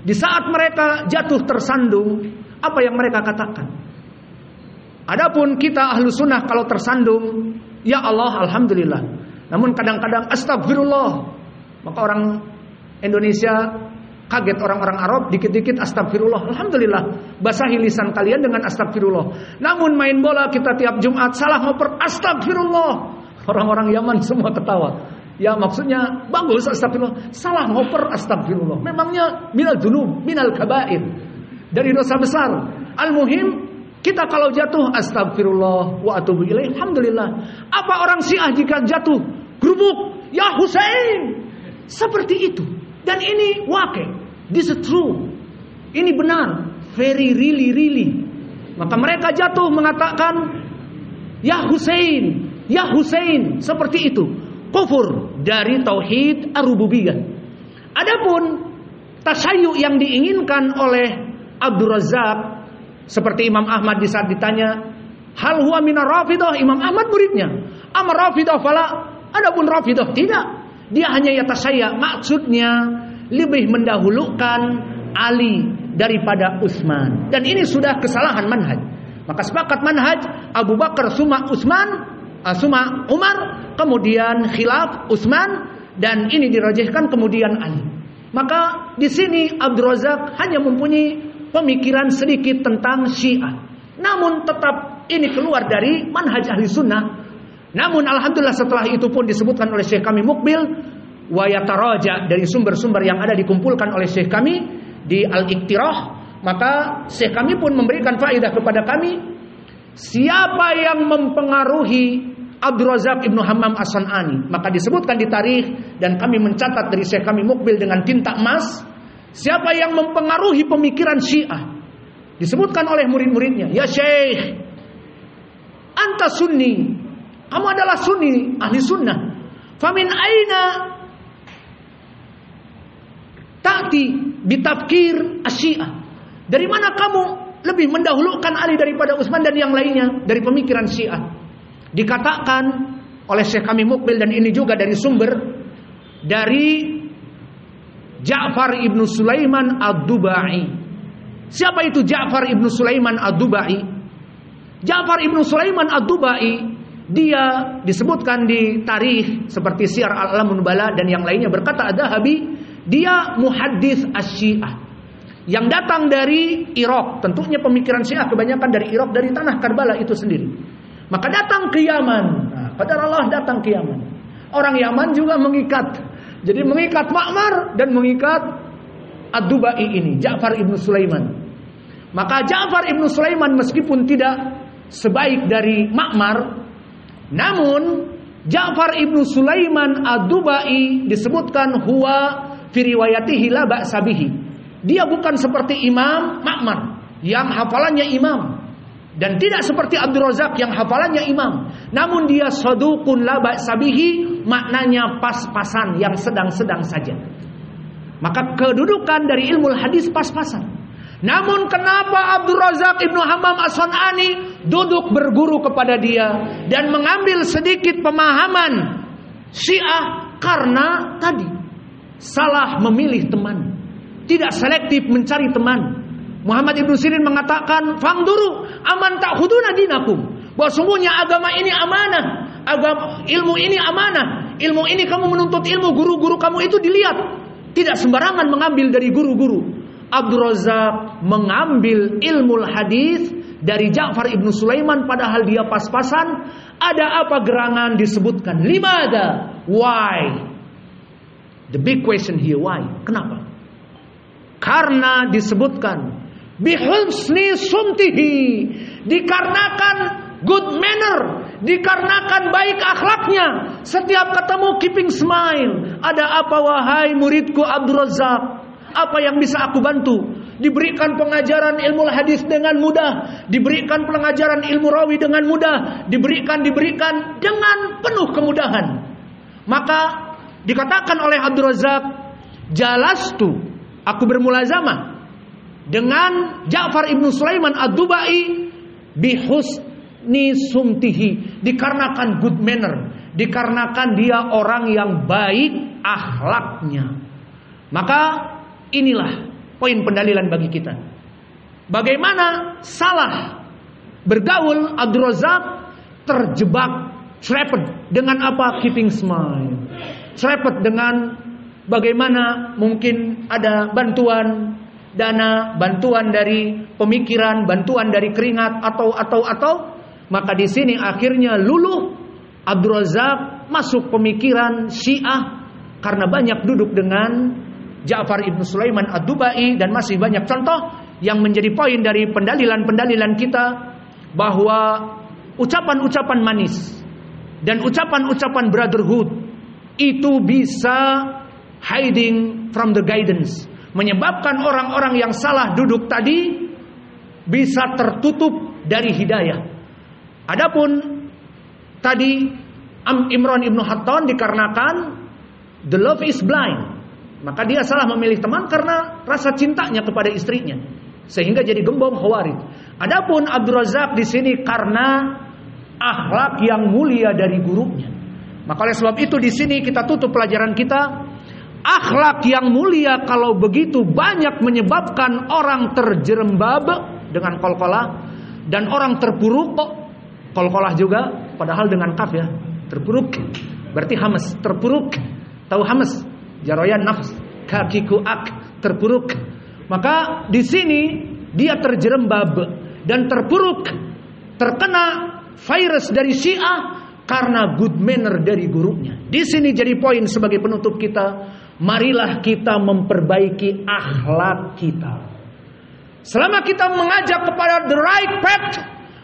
S1: di saat mereka jatuh tersandung, apa yang mereka katakan? Adapun kita ahlu sunnah kalau tersandung, ya Allah, alhamdulillah. Namun kadang-kadang astagfirullah. Maka orang Indonesia kaget, orang-orang Arab dikit-dikit astagfirullah. Alhamdulillah, basahi lisan kalian dengan astagfirullah. Namun main bola kita tiap Jumat salah ngoper astagfirullah. Orang-orang Yaman semua ketawa. Ya maksudnya bagus astagfirullah, salah ngoper astagfirullah. Memangnya minal dzunub, minal kabair, dari dosa besar. Al-muhim, kita kalau jatuh astagfirullah wa atubu ilaih, alhamdulillah. Apa orang Syiah jika jatuh gerubuk, ya Husain, seperti itu. Dan ini waqi', this is true. Ini benar, very really. Maka mereka jatuh mengatakan ya Husain, ya Husain, seperti itu. Kufur dari tauhid ar-rububiyah. Adapun tasyayyu yang diinginkan oleh Abdul Razak, seperti Imam Ahmad di saat ditanya, hal huwa minar Rafidah, Imam Ahmad muridnya, amar Rafidah fala. Adapun Rafidah tidak, dia hanya yatasayya, maksudnya lebih mendahulukan Ali daripada Utsman. Dan ini sudah kesalahan manhaj. Maka sepakat manhaj Abu Bakar summa Utsman, summa Umar, kemudian khilaf Utsman, dan ini dirajihkan kemudian Ali. Maka di sini Abdul Razak hanya mempunyai pemikiran sedikit tentang Syiah, namun tetap ini keluar dari manhaj ahli sunnah. Namun alhamdulillah setelah itu pun disebutkan oleh Syekh kami Mukbil wa yataraja, dari sumber-sumber yang ada dikumpulkan oleh Syekh kami di Al-Iqtirah. Maka Syekh kami pun memberikan faedah kepada kami, siapa yang mempengaruhi Abdul Razak Ibnu Hammam As-San'ani, maka disebutkan di tarikh, dan kami mencatat dari Syekh kami Mukbil dengan tinta emas, siapa yang mempengaruhi pemikiran Syiah. Disebutkan oleh murid-muridnya, ya Syekh, anta sunni, kamu adalah sunni, ahli sunnah. Famin aina ta'ti bitafkir asyiah, dari mana kamu lebih mendahulukan Ali daripada Utsman dan yang lainnya dari pemikiran Syiah? Dikatakan oleh Syekh kami Mukbil, dan ini juga dari sumber dari Ja'far ibnu Sulaiman ad-Dubai. Siapa itu Ja'far ibnu Sulaiman ad-Dubai? Ja'far ibnu Sulaiman ad-Dubai, dia disebutkan di tarikh seperti Syiar Al-Alamun Nubala dan yang lainnya, berkata Adz-Dzahabi, dia muhaddits asy-Syiah yang datang dari Irak. Tentunya pemikiran Syiah kebanyakan dari Irak, dari tanah Karbala itu sendiri. Maka datang ke Yaman. Qadar Allah datang ke Yaman. Orang Yaman juga mengikat. Jadi mengikat Ma'mar dan mengikat Ad-Dubai ini, Ja'far ibnu Sulaiman. Maka Ja'far ibnu Sulaiman meskipun tidak sebaik dari Ma'mar, namun Ja'far ibnu Sulaiman Ad-Dubai disebutkan huwa fi riwayatihi la ba'sa bihi. Dia bukan seperti Imam Ma'mar yang hafalannya imam, dan tidak seperti Abdul Razak yang hafalannya imam. Namun dia saduqun la ba'sa bihi, maknanya pas-pasan, yang sedang-sedang saja. Maka kedudukan dari ilmu hadis pas-pasan. Namun kenapa Abdul Razak Ibnu Hammam As-San'ani duduk berguru kepada dia dan mengambil sedikit pemahaman Syiah? Karena tadi salah memilih teman, tidak selektif mencari teman. Muhammad Ibn Sirin mengatakan, "Fangduru aman ta'khuduna dinakum." Bahwa sungguhnya agama ini amanah, ilmu ini amanah. Ilmu ini kamu menuntut ilmu, guru-guru kamu itu dilihat. Tidak sembarangan mengambil dari guru-guru. Abdul Razak mengambil ilmu hadis dari Ja'far Ibn Sulaiman padahal dia pas-pasan. Ada apa gerangan disebutkan? Limada? Why? The big question here, why? Kenapa? Karena disebutkan bihusni sumtihi, dikarenakan good manner, dikarenakan baik akhlaknya. Setiap ketemu keeping smile. Ada apa wahai muridku Abdul Razak? Apa yang bisa aku bantu? Diberikan pengajaran ilmu hadis dengan mudah, diberikan pengajaran ilmu rawi dengan mudah, diberikan dengan penuh kemudahan. Maka Dikatakan oleh Abdul Razak, jalastu, aku bermulazamah dengan Ja'far ibnu Sulaiman ad-Dubai bihusni sumtihi, dikarenakan good manner, dikarenakan dia orang yang baik akhlaknya. Maka inilah poin pendalilan bagi kita. Bagaimana salah bergaul Abdul Razak terjebak, trapped dengan apa? Keeping smile. Trapped dengan bagaimana mungkin ada bantuan dana, bantuan dari pemikiran, bantuan dari keringat atau maka di sini akhirnya luluh Abdul Razak masuk pemikiran Syiah karena banyak duduk dengan Ja'far ibnu Sulaiman ad-Dubai, dan masih banyak contoh yang menjadi poin dari pendalilan-pendalilan kita bahwa ucapan-ucapan manis dan ucapan-ucapan brotherhood itu bisa hiding from the guidance, menyebabkan orang-orang yang salah duduk tadi bisa tertutup dari hidayah. Adapun tadi Imran ibnu Hattan dikarenakan the love is blind, maka dia salah memilih teman karena rasa cintanya kepada istrinya, sehingga jadi gembong Khawarij. Adapun Abdul Razak di sini karena akhlak yang mulia dari gurunya. Maka oleh sebab itu di sini kita tutup pelajaran kita. Akhlak yang mulia kalau begitu banyak menyebabkan orang terjerembab dengan qalqalah, dan orang terpuruk. Qalqalah juga padahal dengan kaf ya. Terpuruk berarti hamas, terpuruk. Tahu hamas? Jaroyan nafs, kakiku ak, terpuruk. Maka di sini dia terjerembab dan terpuruk, terkena virus dari Syiah karena good manner dari gurunya. Di sini jadi poin sebagai penutup kita. Marilah kita memperbaiki akhlak kita. Selama kita mengajak kepada the right path,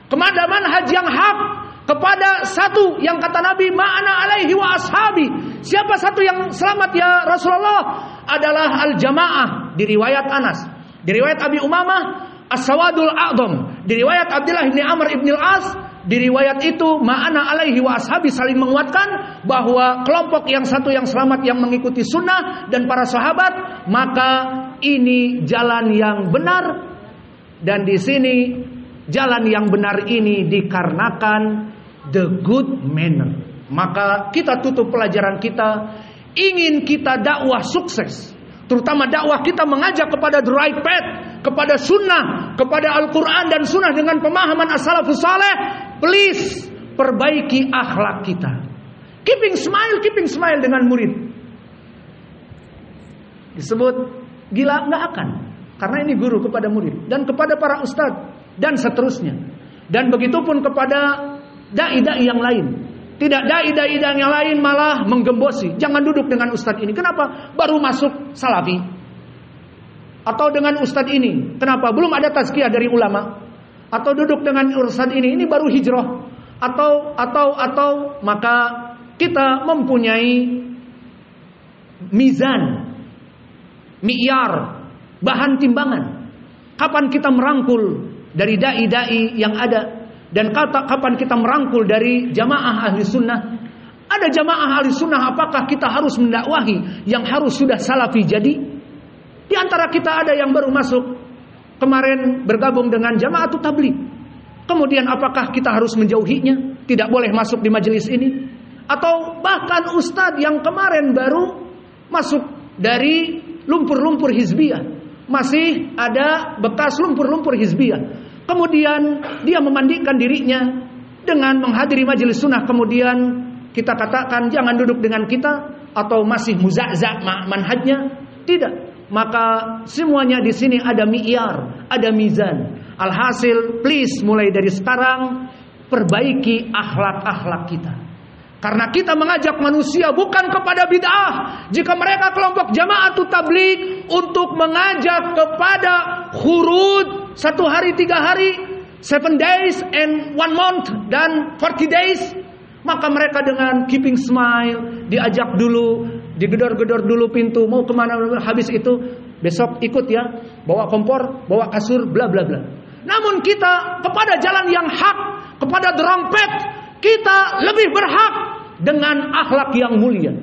S1: kepada manhaj yang hak, kepada satu yang kata Nabi, ma'ana alaihi wa ashabi. Siapa satu yang selamat ya Rasulullah? Adalah al-jamaah. Di riwayat Anas, di riwayat Abi Umamah, as-sawadul a'dham, di riwayat Abdullah bin Amr ibn al-As, di riwayat itu ma'ana alaihi wa ashabi, saling menguatkan bahwa kelompok yang satu yang selamat yang mengikuti sunnah dan para sahabat, maka ini jalan yang benar. Dan di sini jalan yang benar ini dikarenakan the good manner. Maka kita tutup pelajaran kita, ingin kita dakwah sukses, terutama dakwah kita mengajak kepada the right path, kepada sunnah, kepada Al-Quran dan sunnah dengan pemahaman as-salafus saleh. Please perbaiki akhlak kita. Keeping smile dengan murid disebut gila nggak akan, karena ini guru kepada murid dan kepada para ustadz dan seterusnya. Dan begitupun kepada dai-dai yang lain. Tidak dai-dai yang lain malah menggembosi. Jangan duduk dengan ustadz ini. Kenapa? Baru masuk salafi. Atau dengan ustadz ini. Kenapa? Belum ada tazkiyah dari ulama. Atau duduk dengan ustadz ini baru hijrah. Atau maka kita mempunyai mizan, mi'yar, bahan timbangan. Kapan kita merangkul dari dai-dai yang ada, dan kapan kita merangkul dari jamaah ahli sunnah. Ada jamaah ahli sunnah, apakah kita harus mendakwahi yang harus sudah salafi jadi? Di antara kita ada yang baru masuk kemarin bergabung dengan jamaah tabligh. Kemudian apakah kita harus menjauhinya? Tidak boleh masuk di majelis ini. Atau bahkan ustadz yang kemarin baru masuk dari lumpur-lumpur hizbiyah, masih ada bekas lumpur-lumpur hizbiyah. Kemudian dia memandikan dirinya dengan menghadiri majelis sunnah. Kemudian kita katakan jangan duduk dengan kita, atau masih muza'za' manhajnya? Tidak. Maka semuanya di sini ada mi'yar, ada mizan. Alhasil, please mulai dari sekarang perbaiki akhlak-akhlak kita. Karena kita mengajak manusia bukan kepada bid'ah. Jika mereka kelompok Jama'atut Tabligh untuk mengajak kepada khurud 1 hari 3 hari, 7 days and 1 month dan 40 days, maka mereka dengan keeping smile diajak dulu, digedor-gedor dulu pintu, mau kemana, habis itu besok ikut ya, bawa kompor, bawa kasur, bla bla bla. Namun kita kepada jalan yang hak, kepada the wrong path, kita lebih berhak dengan akhlak yang mulia.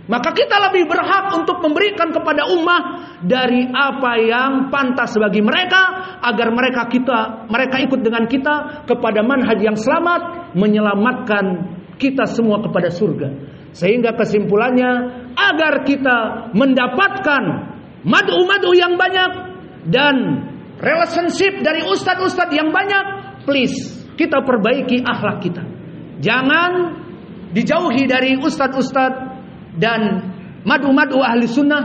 S1: Maka kita lebih berhak untuk memberikan kepada ummah dari apa yang pantas bagi mereka, agar mereka ikut dengan kita kepada manhaj yang selamat, menyelamatkan kita semua kepada surga. Sehingga kesimpulannya, agar kita mendapatkan madu yang banyak dan relationship dari ustadz-ustadz yang banyak, please kita perbaiki akhlak kita. Jangan dijauhi dari ustadz-ustadz dan madu ahli sunnah.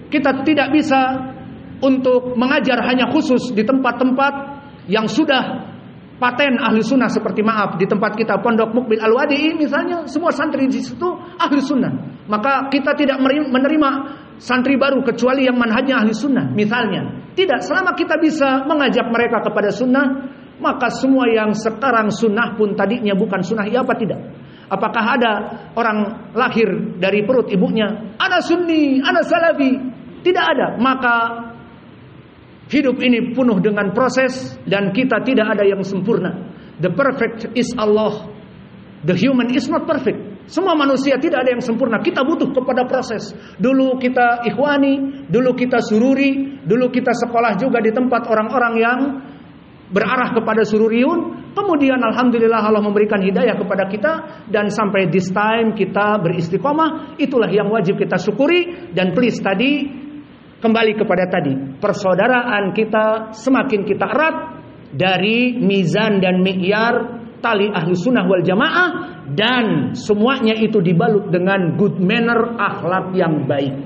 S1: Kita tidak bisa untuk mengajar hanya khusus di tempat-tempat yang sudah paten ahli sunnah, seperti di tempat kita Pondok Mukbil Al-Wadi'i misalnya, semua santri di situ ahli sunnah. Maka kita tidak menerima santri baru kecuali yang manhajnya ahli sunnah misalnya. Tidak, selama kita bisa mengajak mereka kepada sunnah, maka semua yang sekarang sunnah pun tadinya bukan sunnah, ya apa tidak? Apakah ada orang lahir dari perut ibunya ana sunni, ana salafi? Tidak ada. Maka hidup ini penuh dengan proses dan kita tidak ada yang sempurna. The perfect is Allah. The human is not perfect. Semua manusia tidak ada yang sempurna. Kita butuh kepada proses. Dulu kita ikhwani, dulu kita sururi, dulu kita sekolah juga di tempat orang-orang yang berarah kepada sururiyun. Kemudian alhamdulillah Allah memberikan hidayah kepada kita, dan sampai this time kita beristiqomah. Itulah yang wajib kita syukuri. Dan please tadi, kembali kepada tadi, persaudaraan kita semakin kita erat dari mizan dan mi'yar tali ahlu sunnah wal jamaah, dan semuanya itu dibalut dengan good manner, akhlak yang baik.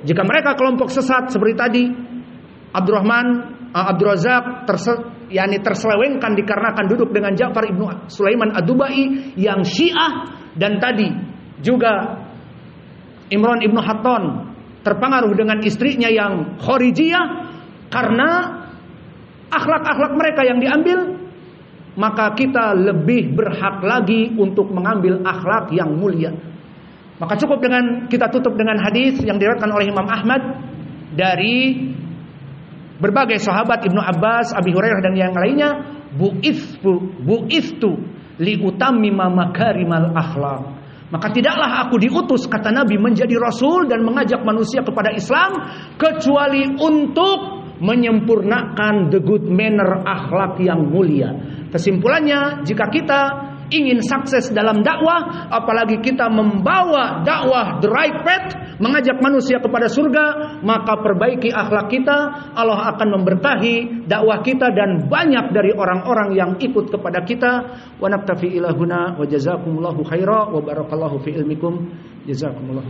S1: Jika mereka kelompok sesat seperti tadi, Abdul Razak terselewengkan dikarenakan duduk dengan Ja'far ibnu Sulaiman Ad-Dubai yang Syiah, dan tadi juga Imran ibnu Hatton terpengaruh dengan istrinya yang Khorijiyah. Karena akhlak-akhlak mereka yang diambil, maka kita lebih berhak lagi untuk mengambil akhlak yang mulia. Maka cukup dengan kita tutup dengan hadis yang diriwayatkan oleh Imam Ahmad dari berbagai sahabat, Ibnu Abbas, Abi Hurairah dan yang lainnya, bu'ithtu liutammima makarimal akhlaq. Maka tidaklah aku diutus, kata Nabi, menjadi rasul dan mengajak manusia kepada Islam kecuali untuk menyempurnakan the good manner, akhlak yang mulia. Kesimpulannya, jika kita ingin sukses dalam dakwah, apalagi kita membawa dakwah the right path, mengajak manusia kepada surga, maka perbaiki akhlak kita. Allah akan memberkahi dakwah kita dan banyak dari orang-orang yang ikut kepada kita. Wa naktafi ila huna wa jazakumullahu khaira wa barakallahu fi ilmikum. Jazakumullahu.